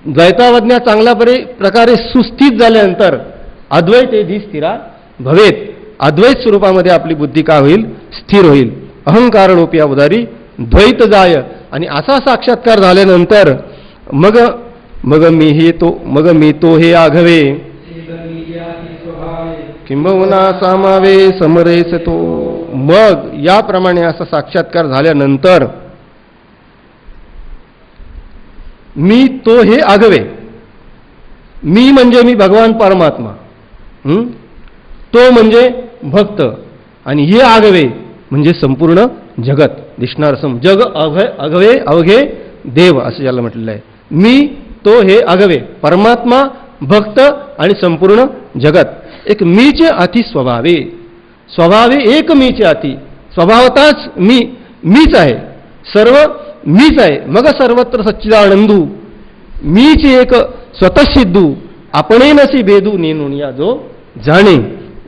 द्वैतावज्ञा चांगल्या प्रकारे सुस्थित झाल्यानंतर अद्वैते धी स्थिरा भवेत, अद्वैत स्वरूपामध्ये आपली बुद्धी काय होईल, स्थिर होईल. अहंकार लोपी अवधारी द्वैत जाय. आणि असा साक्षात्कार झाल्यानंतर मग मी तो हे आघवे, किंबहुना सामावे समरेस तो. मग याप्रमाणे असा साक्षात्कार झाल्यानंतर मी तो हे आघवे, मी म्हणजे मी भगवान परमात्मा, तो म्हणजे भक्त, आणि हे आघवे म्हणजे संपूर्ण जगत दिसणार. जग अघवे अवघे देव, असं ज्याला म्हटलेलं आहे. मी तो हे आघवे, परमात्मा, भक्त आणि संपूर्ण जगत. एक मीचे अति स्वभावे, स्वभावे एक मीचे अति, स्वभावताच मीच आहे, सर्व मीच आहे. मग सर्वत्र सच्चिदानंदू, मीचे एक स्वतः सिद्धू, आपणे नसी भेदू नेनून या जो जाणे.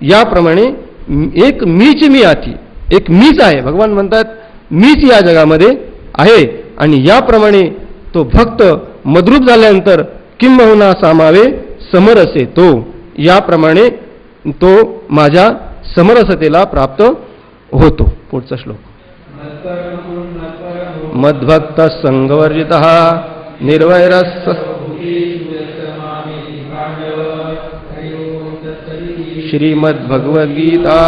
याप्रमाणे एक मीच मी अति, एक मीच आहे. भगवान म्हणतात मीच या जगामध्ये आहे. आणि याप्रमाणे तो भक्त मद्रूप झाल्यानंतर किंबहुना सामावे समरसे तो, याप्रमाणे तो माझ्या समरसतेला प्राप्त होतो. पुढचा श्लोक. मद्भक्त संगवर्जित निर्वैरस श्रीमद्भगवद्गीता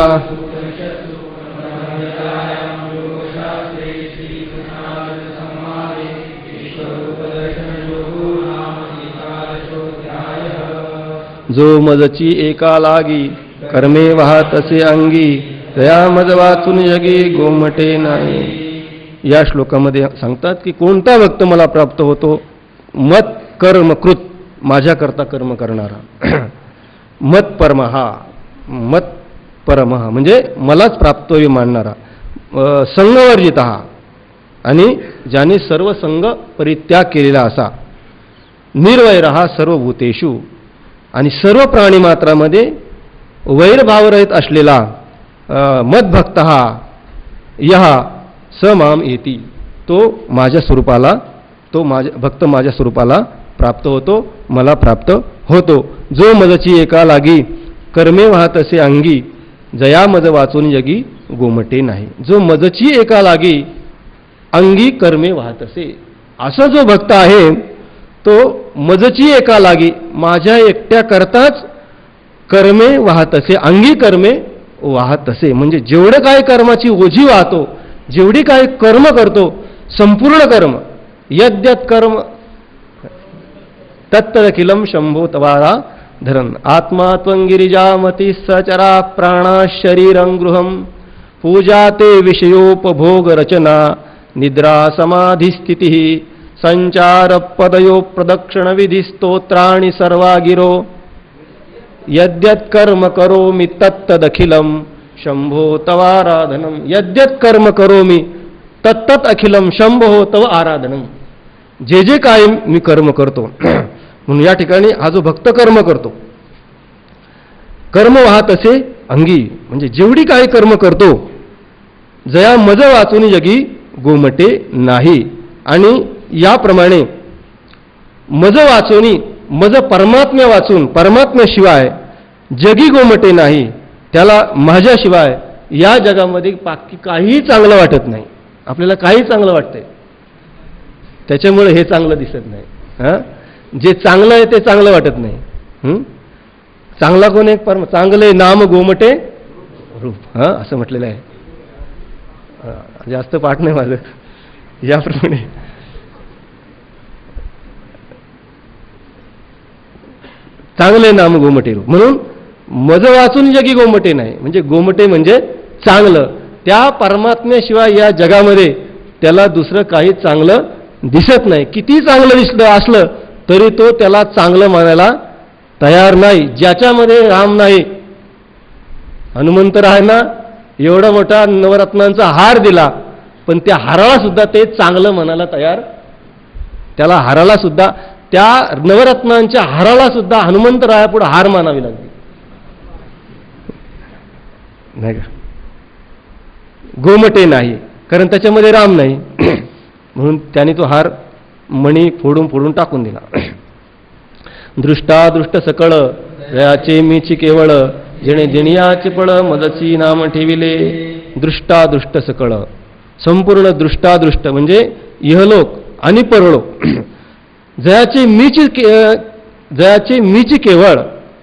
जो मजची एका लागी, कर्मे वाहतसे अंगी, दया मज वाचून जगी गोमटे नाही. या श्लोकामध्ये सांगतात की कोणता भक्त मला प्राप्त होतो, मत कर्मकृत, माझ्याकरता कर्म करणारा. मत परमहा, मत परमहा म्हणजे मलाच प्राप्तव्य मानणारा. संगवर्जित, आणि ज्याने सर्व संग परित्याग केलेला असा. निर्वैर सर्वभूतेषु, आणि सर्व प्राणीमात्रामध्ये वैरभावरहित असलेला. मद्भक्त यह स माम येती, तो माझ्या स्वरूपाला, तो भक्त माझ्या स्वरूपाला प्राप्त होतो, मला प्राप्त होतो. जो मजची एका लागी, कर्मे वाहत असे अंगी, जया मज वाचून जगी गोमटे नाही. जो मजची एका लागी, अंगी कर्मे वाहत असे, असा जो भक्त आहे तो मजची एका लागी, माझ्या एकट्या करताच कर्मे वाहत असे, अंगी कर्मे वाहत असे. म्हणजे जेवढं काय कर्माची ओझी वाहतो, जेवढी काय कर्म करतो, संपूर्ण कर्म, यद्यत कर्म तत्तदखिलम शंभो तवारा धरन. आत्मा त्वंगिरिजामती सचरा प्राणा शरीरं गृहं, पूजा ते विषयोपभोग रचना, निद्रा समाधी स्थिती, संचार पदयो प्रदक्षिण विधी स्तोत्राणि सर्वा गिरो. यद्यत् कर्म करोमि तत्तदखिलम शंभो तवाराधनम. यद्यत् कर्म करोमि तत्तत् अखिलम शंभो तव आराधनम. जे जे काय मी कर्म करतो म्हणून या ठिकाणी हा जो भक्त कर्म करतो, कर्म वाहत असे अंगी, म्हणजे जेवढी काही कर्म करतो जया मज वाचून जगी गोमटे नाही. आणि याप्रमाणे मज वाचून, मज परमात्म्या वाचून, परमात्म्याशिवाय जगी गोमटे नाही, त्याला माझ्याशिवाय या जगामध्ये बाकी काहीही चांगलं वाटत नाही. आपल्याला काही चांगलं वाटतंय, त्याच्यामुळे हे चांगलं दिसत नाही. जे चांगलं आहे ते चांगलं वाटत नाही. चांगला कोण एक चांगले नाम गोमटे रूप, असं म्हटलेलं आहे. जास्त पाठ नाही माझं. याप्रमाणे चांगले नाम गोमटे रूप, म्हणून मज वाचून जगी गोमटे नाही, म्हणजे गोमटे म्हणजे चांगलं. त्या परमात्म्याशिवाय या जगामध्ये त्याला दुसरं काही चांगलं दिसत नाही. किती चांगलं दिसलं असलं तरी तो त्याला चांगलं मानायला तयार नाही. ज्याच्यामध्ये राम नाही, हनुमंत आहे ना, एवढा मोठा नवरत्नांचा हार दिला, पण त्या हाराला सुद्धा ते चांगलं म्हणायला तयार, त्याला हाराला सुद्धा, त्या नवरत्नांच्या हाराला सुद्धा हनुमंतरायापुढे हार मानावी लागली नाही का. गोमटे नाही, कारण त्याच्यामध्ये राम नाही. म्हणून त्याने तो हार मणी फोडून फोडून टाकून दिला. दृष्टादृष्ट सकळ याचे मीची केवळ, जेणे जिनियाचे पळ मदची नाम ठेविले. दृष्टादृष्ट सकळ, संपूर्ण दृष्टादृष्ट म्हणजे इहलोक आणि परलोक. जयाचे मीची केवळ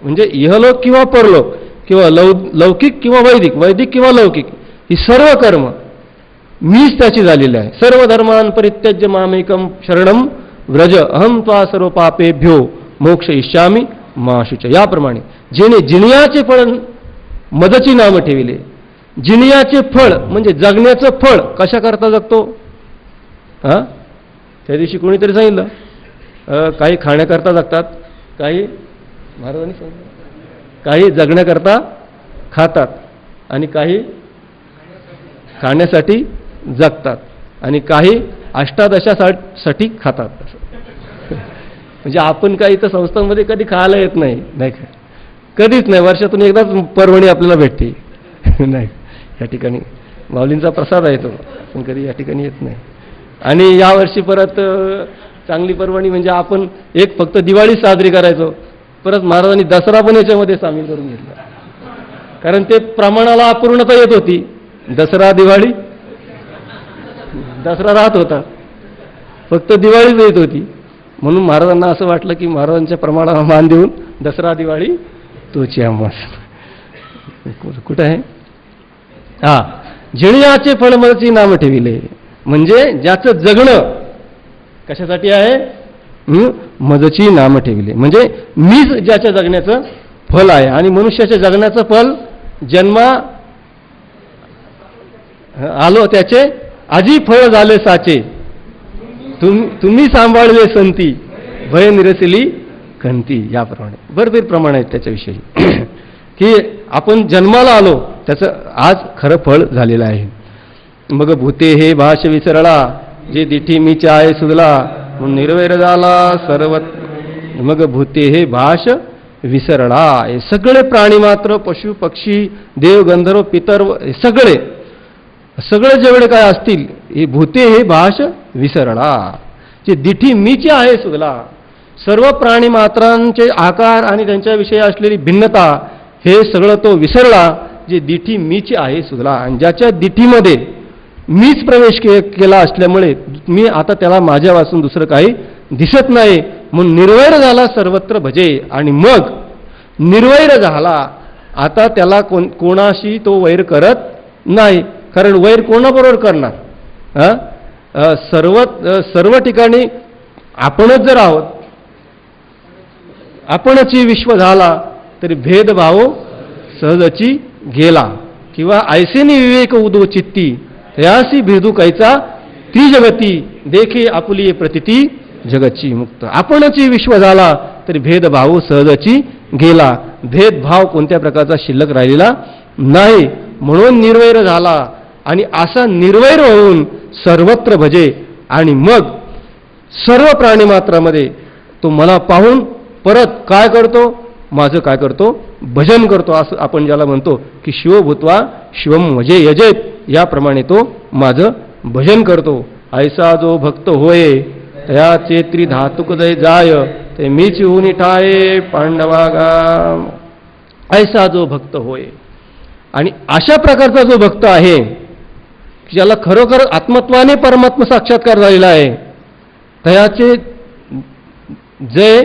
म्हणजे इहलोक किंवा परलोक, किंवा लौकिक किंवा वैदिक, वैदिक किंवा लौकिक, ही सर्व कर्म मीच त्याची झालेली आहे. सर्व धर्मान परित्यज्य मामेकम शरणम व्रज अहम त्वा सर्व पापेभ्यो मोक्ष इष्यामी मा शुच. याप्रमाणे जेणे जिनियाचे फळ मदची नाम ठेविले. जिनियाचे फळ म्हणजे जगण्याचं फळ कशा करता जगतो. त्या दिवशी कोणीतरी सांगितलं, काही खाण्याकरता जगतात, काही महाराजांनी सांगितलं, काही जगण्याकरता खातात, आणि काही खाण्यासाठी जगतात, आणि काही अष्टादशासाठी खातात. म्हणजे आपण काही तर संस्थांमध्ये कधी खायला येत नाही, नाही का, कधीच नाही. वर्षातून एकदाच पर्वणी आपल्याला भेटते नाही. या ठिकाणी माऊलींचा प्रसाद आहे तो, पण कधी या ठिकाणी येत नाही. आणि यावर्षी परत चांगली पर्वणी म्हणजे आपण एक फक्त दिवाळी साजरी करायचो, परत महाराजांनी दसरा पण याच्यामध्ये सामील करून घेतला, कारण ते प्रमाणाला अपूर्णता येत होती. दसरा दिवाळी, दसरा राहत होता, फक्त दिवाळीच येत होती. म्हणून महाराजांना असं वाटलं की महाराजांच्या प्रमाणाला मान देऊन दसरा दिवाळी तोची आम्हास. कुठं आहे. जिनियाचे फळ मदची नाम ठेविले, म्हणजे ज्याचं जगणं कशासाठी आहे, मदची नाम ठेविले, म्हणजे मीच ज्याच्या जगण्याचं फल आहे. आणि मनुष्याच्या जगण्याचं फल जन्मा आलो त्याचे आजी फळ झाले साचे, तुम्ही सांभाळले संती भय निरसिली कंती. याप्रमाणे भरपूर प्रमाण आहेत त्याच्याविषयी की आपण जन्माला आलो त्याचं आज खरं फळ झालेलं आहे. मग भूते हे भाष विसरला, जे दिठी मीचे आहे सुदला, निर्वैर झाला सर्व. मग भूते हे भाष विसरला, हे सगळे प्राणी मात्र, पशु पक्षी देव गंधर्व पितर, हे सगळे जेवढे काय असतील, हे भूते हे भाष विसरला, जे दिठी मीचे आहे सुदला. सर्व प्राणी मात्रांचे आकार आणि त्यांच्याविषयी असलेली भिन्नता हे सगळं तो विसरला, जे दिठी मीचे आहे सुदला. आणि ज्याच्या दिठीमध्ये मीच प्रवेश केला असल्यामुळे मी आता त्याला माझ्या वाचून दुसरं काही दिसत नाही, म्हणून निर्वैर झाला सर्वत्र भजे. आणि मग निर्वैर झाला, आता त्याला कोणाशी तो वैर करत नाही, कारण वैर कोणाबरोबर करणार. सर्व ठिकाणी आपणच जर आहोत, आपणची विश्व झाला, तरी भेदभाव सहजची गेला. किंवा ऐसेनी विवेक उदो चित्ती, तयासी भेदू कैचा ती जगती, देखे आपुली प्रतिती जगतची मुक्त. आपणची विश्व झाला तरी भेदभाव सहजची गेला. भेदभाव कोणत्या प्रकारचा शिल्लक राहिलेला नाही. म्हणून निर्वैर झाला आणि असा निर्वैर होऊन सर्वत्र भजे. आणि मग सर्व प्राणीमात्रामध्ये तो मला पाहून परत काय करतो, माझं काय करतो, भजन करतो. असं आपण ज्याला म्हणतो की शिवभूत्वा शिवम वजे यजेत, याप्रमाणे तो माझं भजन करतो. ऐसा जो भक्त होय त्या चेत्री धातुक जय जाय, ते मीच होऊन ठाये पांडवागा. ऐसा जो भक्त होय. आणि अशा प्रकारचा जो भक्त आहे की ज्याला खरोखर आत्मत्वाने परमात्मा साक्षात्कार झालेला आहे, तयाचे जय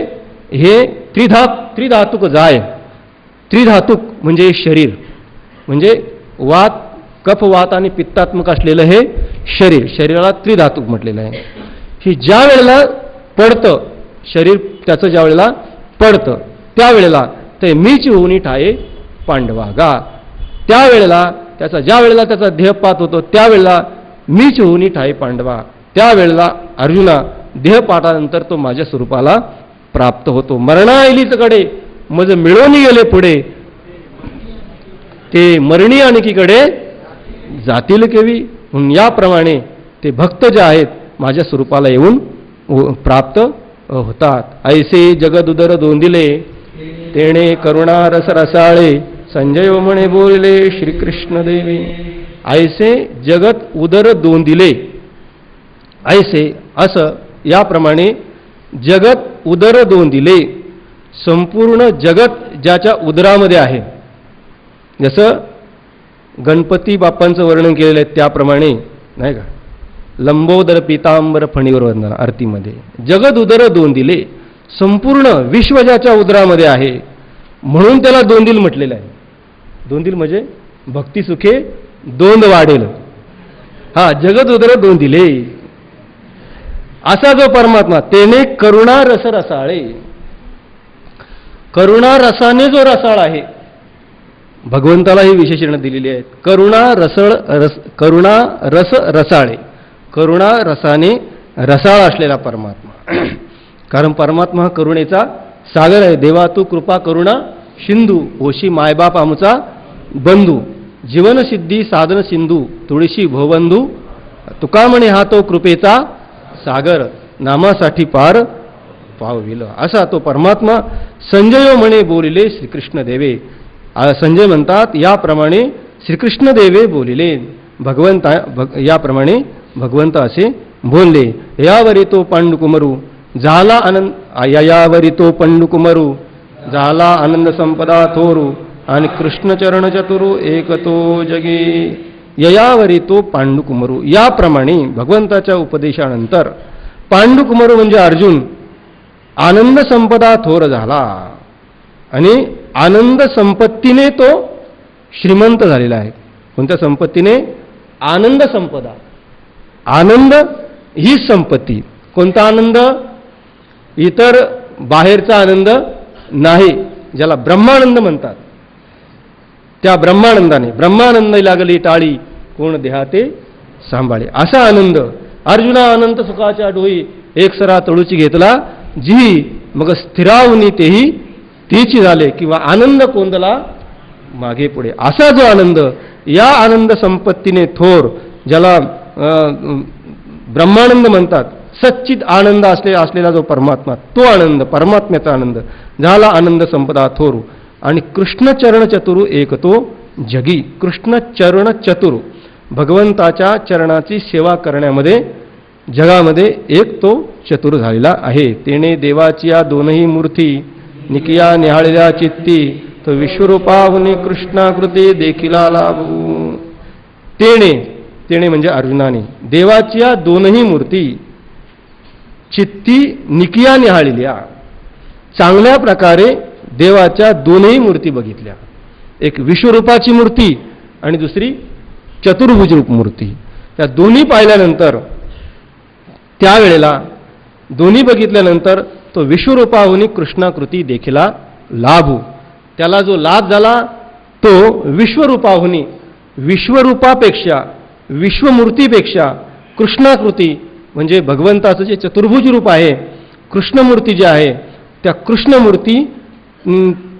हे त्रिधातुक जाय. त्रिधातुक म्हणजे शरीर, म्हणजे वात, कफ, वात आणि पित्तात्मक असलेलं हे शरीर, शरीराला त्रिधातुक म्हटलेलं आहे. ही ज्या वेळेला पडतं शरीर, त्याचं ज्या वेळेला पडतं त्यावेळेला ते मीच होऊन ठाये पांडवागा. त्यावेळेला त्याचा ज्या वेळेला त्याचा देहपात होतो त्यावेळेला मीच होऊन ठाये पांडवा. त्यावेळेला अर्जुना देहपाठानंतर तो माझ्या स्वरूपाला प्राप्त होतो. मरणाईलीकडे मज मिळवून गेले पुढे, ते मरणी आणखीकडे जातील केवी. म्हणून याप्रमाणे ते भक्त जे आहेत माझ्या स्वरूपाला येऊन प्राप्त होतात. ऐसे जगदुदर दोंदिले तेणे करुणा रस रसाळे, संजय म्हणे बोलले श्रीकृष्ण देवी. ऐसे जगत उदर दोंदिले. ऐसे असं याप्रमाणे जगत उदर दोंदिले, संपूर्ण जगत ज्याच्या उदरामध्ये आहे. जसं गणपती बाप्पांचं वर्णन केलेलं आहे त्याप्रमाणे नाही का, लंबोदर पितांबर फणीवर वंदना आरतीमध्ये. जगत उदर दोंदिले, संपूर्ण विश्व ज्याच्या उदरामध्ये आहे म्हणून त्याला दोंदिल म्हटलेलं आहे. दोंदिल म्हणजे भक्ती सुखे दोंद वाढेल. हा, जगत उदर दोंदिले असा जो परमात्मा, तेने करुणा रस रसाळे. करुणा रसाने जो रसाळ आहे, भगवंताला ही विशेषणं दिलेली आहेत. करुणा रस रसाळे, करुणा रसाने रसाळ असलेला परमात्मा. कारण परमात्मा हा करुणेचा सागर आहे. देवा तू कृपा करुणा सिंधू, ओशी मायबाप आमचा बंधू, जीवन सिद्धी साधन सिंधू, तुळशी भवबंधू, तुका म्हणे हा तो कृपेचा सागर, नामासाठी पार पाविल. असा तो परमात्मा. संजय म्हणे बोलिले श्रीकृष्ण देवे. संजय म्हणतात याप्रमाणे श्रीकृष्ण देवे बोलिले. याप्रमाणे भगवंत असे बोलले. यावरी तो पांडुकुमरू झाला आनंद, यावरी तो पांडुकुमरू झाला आनंद संपदा थोरू, आणि कृष्णचरण चतुरू एक तो जगी. ययावरी तो पांडुकुमरू. याप्रमाणे भगवंताच्या उपदेशानंतर पांडुकुमरू म्हणजे अर्जुन आनंद संपदा थोर झाला आणि आनंद संपत्तीने तो श्रीमंत झालेला आहे. कोणत्या संपत्तीने? आनंद संपदा. आनंद ही संपत्ती. कोणता आनंद? इतर बाहेरचा आनंद नाही, ज्याला ब्रह्मानंद म्हणतात. त्या ब्रह्मानंदाने, ब्रह्मानंद लागली टाळी कोण देहाते सांभाळे, असा आनंद. अर्जुना अनंत सुखाच्या डोई एक सरा तळूची घेतला जी, मग स्थिरावनी तेही तीची झाले, किंवा आनंद कोंदला मागे पुढे, असा जो आनंद, या आनंद संपत्तीने थोर, ज्याला ब्रह्मानंद म्हणतात, सच्चित आनंद असलेला जो परमात्मा, तो आनंद, परमात्म्याचा आनंद झाला आनंद संपदा थोरू. आणि कृष्णचरण चतुरू एक तो जगी. कृष्णचरण चतुरू, भगवंताच्या चरणाची सेवा करण्यामध्ये जगामध्ये एक तो चतुर झालेला आहे. तेने देवाची या दोनही मूर्ती निकिया निहाळल्या चित्ती, तो विश्वरूपाहुनी कृष्णाकृती देखिला लाभू. तेने म्हणजे अर्जुनाने देवाची या दोनही मूर्ती चित्ती निकिया निहाळल्या, चांगल्या प्रकारे देवाच्या दोनही मूर्ती बघितल्या. एक विश्वरूपाची मूर्ती आणि दुसरी चतुर्भुज रूप मूर्ती. त्या दोन्ही पाहिल्यानंतर, त्यावेळेला दोन्ही बघितल्यानंतर तो विश्वरूपाहुनी कृष्णाकृती देखिला लाभू. त्याला जो लाभ झाला तो विश्वरूपाहुनी, विश्वरूपापेक्षा, विश्वमूर्तीपेक्षा कृष्णाकृती म्हणजे भगवंताचं जे चतुर्भुज रूप आहे, कृष्णमूर्ती जे आहे, त्या कृष्णमूर्ती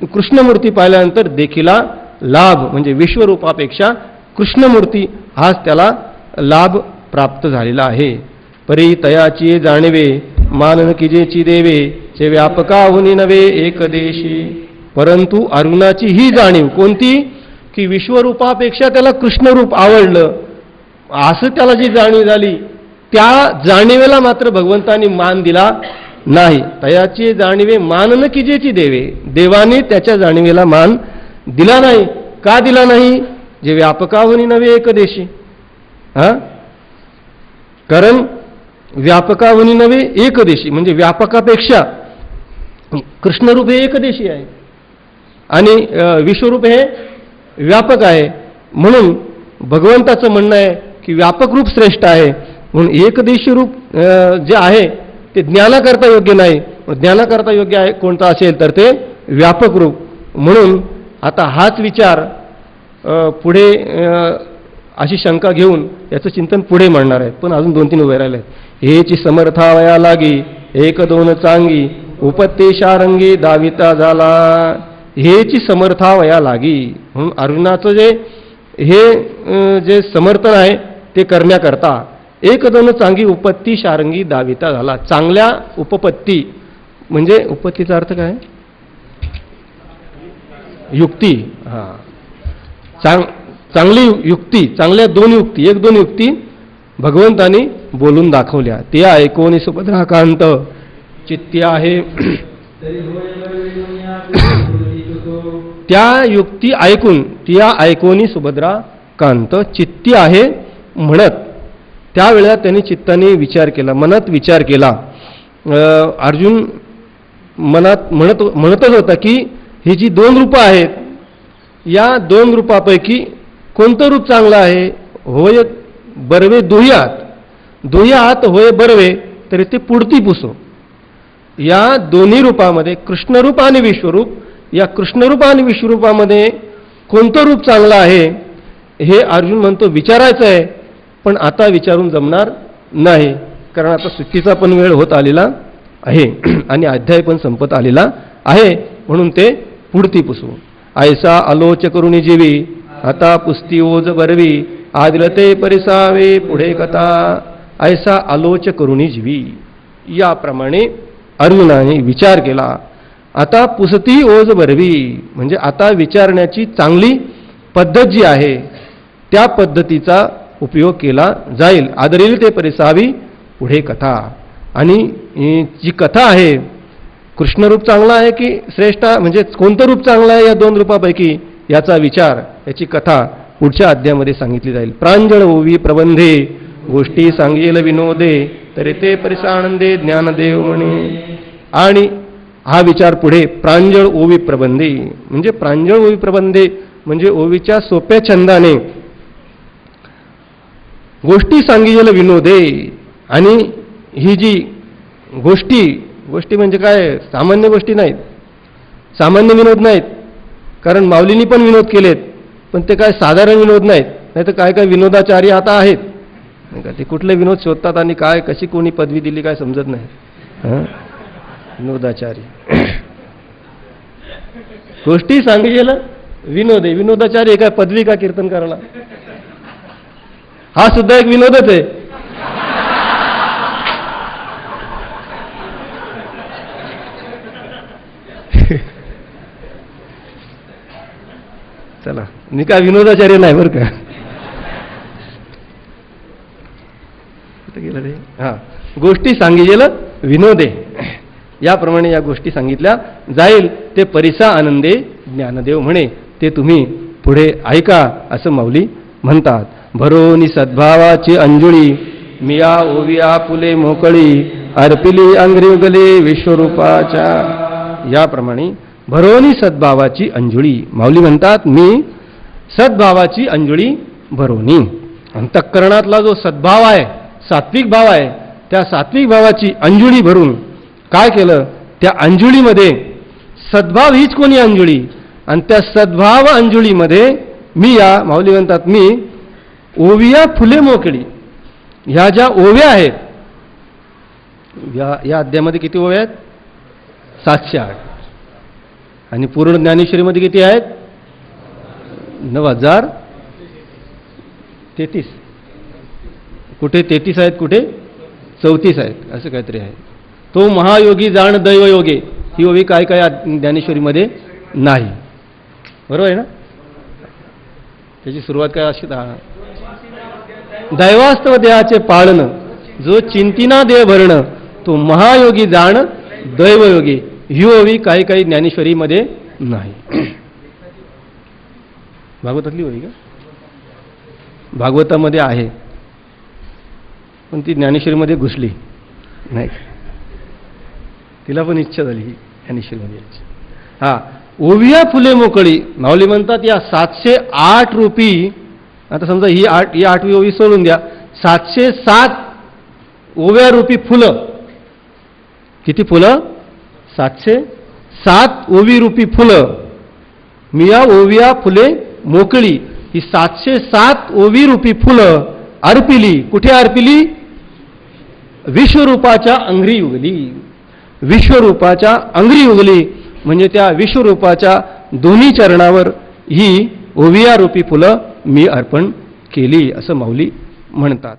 कृष्णमूर्ती पाहिल्यानंतर देखिला लाभ म्हणजे विश्वरूपापेक्षा कृष्णमूर्ती हाच त्याला लाभ प्राप्त झालेला आहे. परी तयाची जाणवे मानन किजेची देवे चे व्यापकाहुनी नवे एकदेशी. परंतु अर्जुनाची ही जाणीव कोणती की विश्वरूपापेक्षा त्याला कृष्णरूप आवडलं असं त्याला जी जाणीव झाली त्या जाणीवेला मात्र भगवंतांनी मान दिला नाही. तयाची जाणीवे मानन किजेची देवे देवाने त्याच्या जाणीवेला मान दिला नाही. का दिला नाही? जे व्यापकाहुनी नवे एकदेशी. कारण व्यापकाहुनी नवे एकदेशी म्हणजे व्यापकापेक्षा कृष्णरूप हे एकदेशी आहे आणि विश्वरूप हे व्यापक आहे. म्हणून भगवंताचं म्हणणं आहे की व्यापक रूप श्रेष्ठ आहे. म्हणून एकदेशी रूप जे आहे ते ज्ञानाकरता योग्य नाही. ज्ञानाकरता योग्य आहे कोणता असेल तर ते व्यापक रूप. म्हणून आता हाच विचार पुढे अशी शंका घेऊन याचं चिंतन पुढे मांडणार आहेत. पण अजून 2-3 उभे राहिले आहेत. हेची समर्थावया लागी 1-2 चांगी उपत्ते शारंगी दाविता झाला. हेची समर्थावया लागी म्हणून अर्जुनाचं जे समर्थन आहे ते करण्याकरता 1-2 चांगी उपत्ती शारंगी दाविता झाला. चांगल्या उपपत्ती म्हणजे उपत्तीचा अर्थ काय? युक्ती. चांगली युक्ती चांगल्या 2 युक्ती 1-2 युक्ती भगवंतानी बोलून दाखवल्या. ते ऐकोनी सुभद्राकांत चित्ती आहे. त्या युक्ती ऐकून त्या ऐकोनी सुभद्राकांत चित्ती आहे म्हणत त्यावेळेला त्यांनी चित्ताने विचार केला मनात विचार केला. अर्जुन मनात म्हणतच होता की ही जी 2 रूपं आहेत या 2 रूपापैकी कोणतं रूप चांगलं आहे? होय बरवे दोही हात होय बरवे तरी ते पुढती पुसो. या दोन्ही रूपामध्ये कृष्णरूप आणि विश्वरूप या कृष्णरूप आणि विश्वरूपामध्ये कोणतं रूप चांगलं आहे हे अर्जुन म्हणतो विचारायचं आहे. पण आता विचारून जमणार नाही कारण आता सुट्टीचा पण वेळ होत आलेला आहे आणि अध्याय पण संपत आलेला आहे. म्हणून ते पुढती पुसू. ऐसा आलोच करुणी जीवी आता पुस्ती ओज बरवी आदिलते परिसावे पुढे कथा. ऐसा आलोच करुणी जीवी याप्रमाणे अर्जुनाने विचार केला. आता पुसती ओज बरवी म्हणजे आता विचारण्याची चांगली पद्धत जी आहे त्या पद्धतीचा उपयोग केला जाईल. आदरेल ते परिसावी पुढे कथा. आणि जी कथा आहे कृष्णरूप चांगला आहे की श्रेष्ठ म्हणजे कोणतं रूप चांगलं आहे या 2 रूपापैकी याचा विचार याची कथा पुढच्या अध्यायामध्ये सांगितली जाईल. प्रांजळ ओवी प्रबंधे गोष्टी सांगेल विनोदे तरी ते परिसानंदे ज्ञानदेव म्हणे. आणि हा विचार पुढे प्रांजळ ओवी प्रबंधे म्हणजे प्रांजळ ओवी प्रबंधे म्हणजे ओवीच्या सोप्या छंदाने गोष्टी सांगेल विनोदे. आणि ही जी गोष्टी म्हणजे काय सामान्य गोष्टी नाहीत सामान्य विनोद नाहीत. कारण माऊलींनी पण विनोद केलेत पण ते काय साधारण विनोद नाहीत. नाही तर काय काय विनोदाचार्य आता आहेत का ते कुठले विनोद शोधतात आणि काय कशी कोणी पदवी दिली काय समजत नाही. विनोदाचार्य गोष्टी सांगेल विनोदे विनोदाचार्य काय पदवी का कीर्तन करायला हा सुद्धा एक विनोदच आहे. चला मी काय विनोदाचार्य नाही बरं का. गेलं रे. गोष्टी सांगेल विनोदे याप्रमाणे या गोष्टी सांगितल्या जाईल. ते परिसा आनंदे ज्ञानदेव म्हणे. ते तुम्ही पुढे ऐका असं माऊली म्हणतात. भरोनी सद्भावाची अंजुळी मिया ओविया फुले मोकळी अर्पिली अंग्री उगले विश्वरूपाच्या. याप्रमाणे भरोनी सद्भावाची अंजुळी माऊली म्हणतात मी सद्भावाची अंजुळी भरोनी. अंतःकरणातला जो सद्भाव आहे सात्विक भाव आहे त्या सात्विक भावाची अंजुळी भरून काय केलं त्या अंजुळीमध्ये सद्भाव हीच कोणी अंजुळी आणि त्या सद्भाव अंजुळीमध्ये मी या माऊली म्हणतात मी ओविया फुले मोकळी ह्या ज्या ओव्या आहेत या अध्यायामध्ये किती ओव्या आहेत 708. आणि पूर्ण ज्ञानेश्वरीमध्ये किती आहेत? 9033. कुठे 33 आहेत, कुठे 34 आहेत, असं काहीतरी आहे. तो महायोगी जाण दैवयोगे ही ओवी काय काय ज्ञानेश्वरीमध्ये नाही. बरोबर आहे ना? त्याची सुरुवात काय अशी, दैवास्तव देहाचे पाळणं जो चिंतिना देह भरणं तो महायोगी जाण दैवयोगी ही ओवी काही काही ज्ञानेश्वरीमध्ये नाही. भागवतातली ओवी का? भागवतामध्ये आहे, पण ती ज्ञानेश्वरीमध्ये घुसली नाही. तिला पण इच्छा झाली ही ज्ञानेश्वरीमध्ये यायची. हा, ओविया फुले मोकळी माऊली म्हणतात या 708 रुपी. आता समजा ही 8वी ओवी सोडून द्या, 707 ओव्या रूपी फुलं. किती फुलं? 707 ओवी रूपी फुलं. मिया ओविया फुले मोकळी ही 707 ओवी रूपी फुलं अर्पिली. कुठे अर्पिली? विश्वरूपाच्या अंगरी उगली. विश्वरूपाच्या अंगरी उगली म्हणजे त्या विश्वरूपाच्या दोन्ही चरणावर ही ओविया रूपी फुलं मी अर्पण केली, असं माऊली म्हणतात.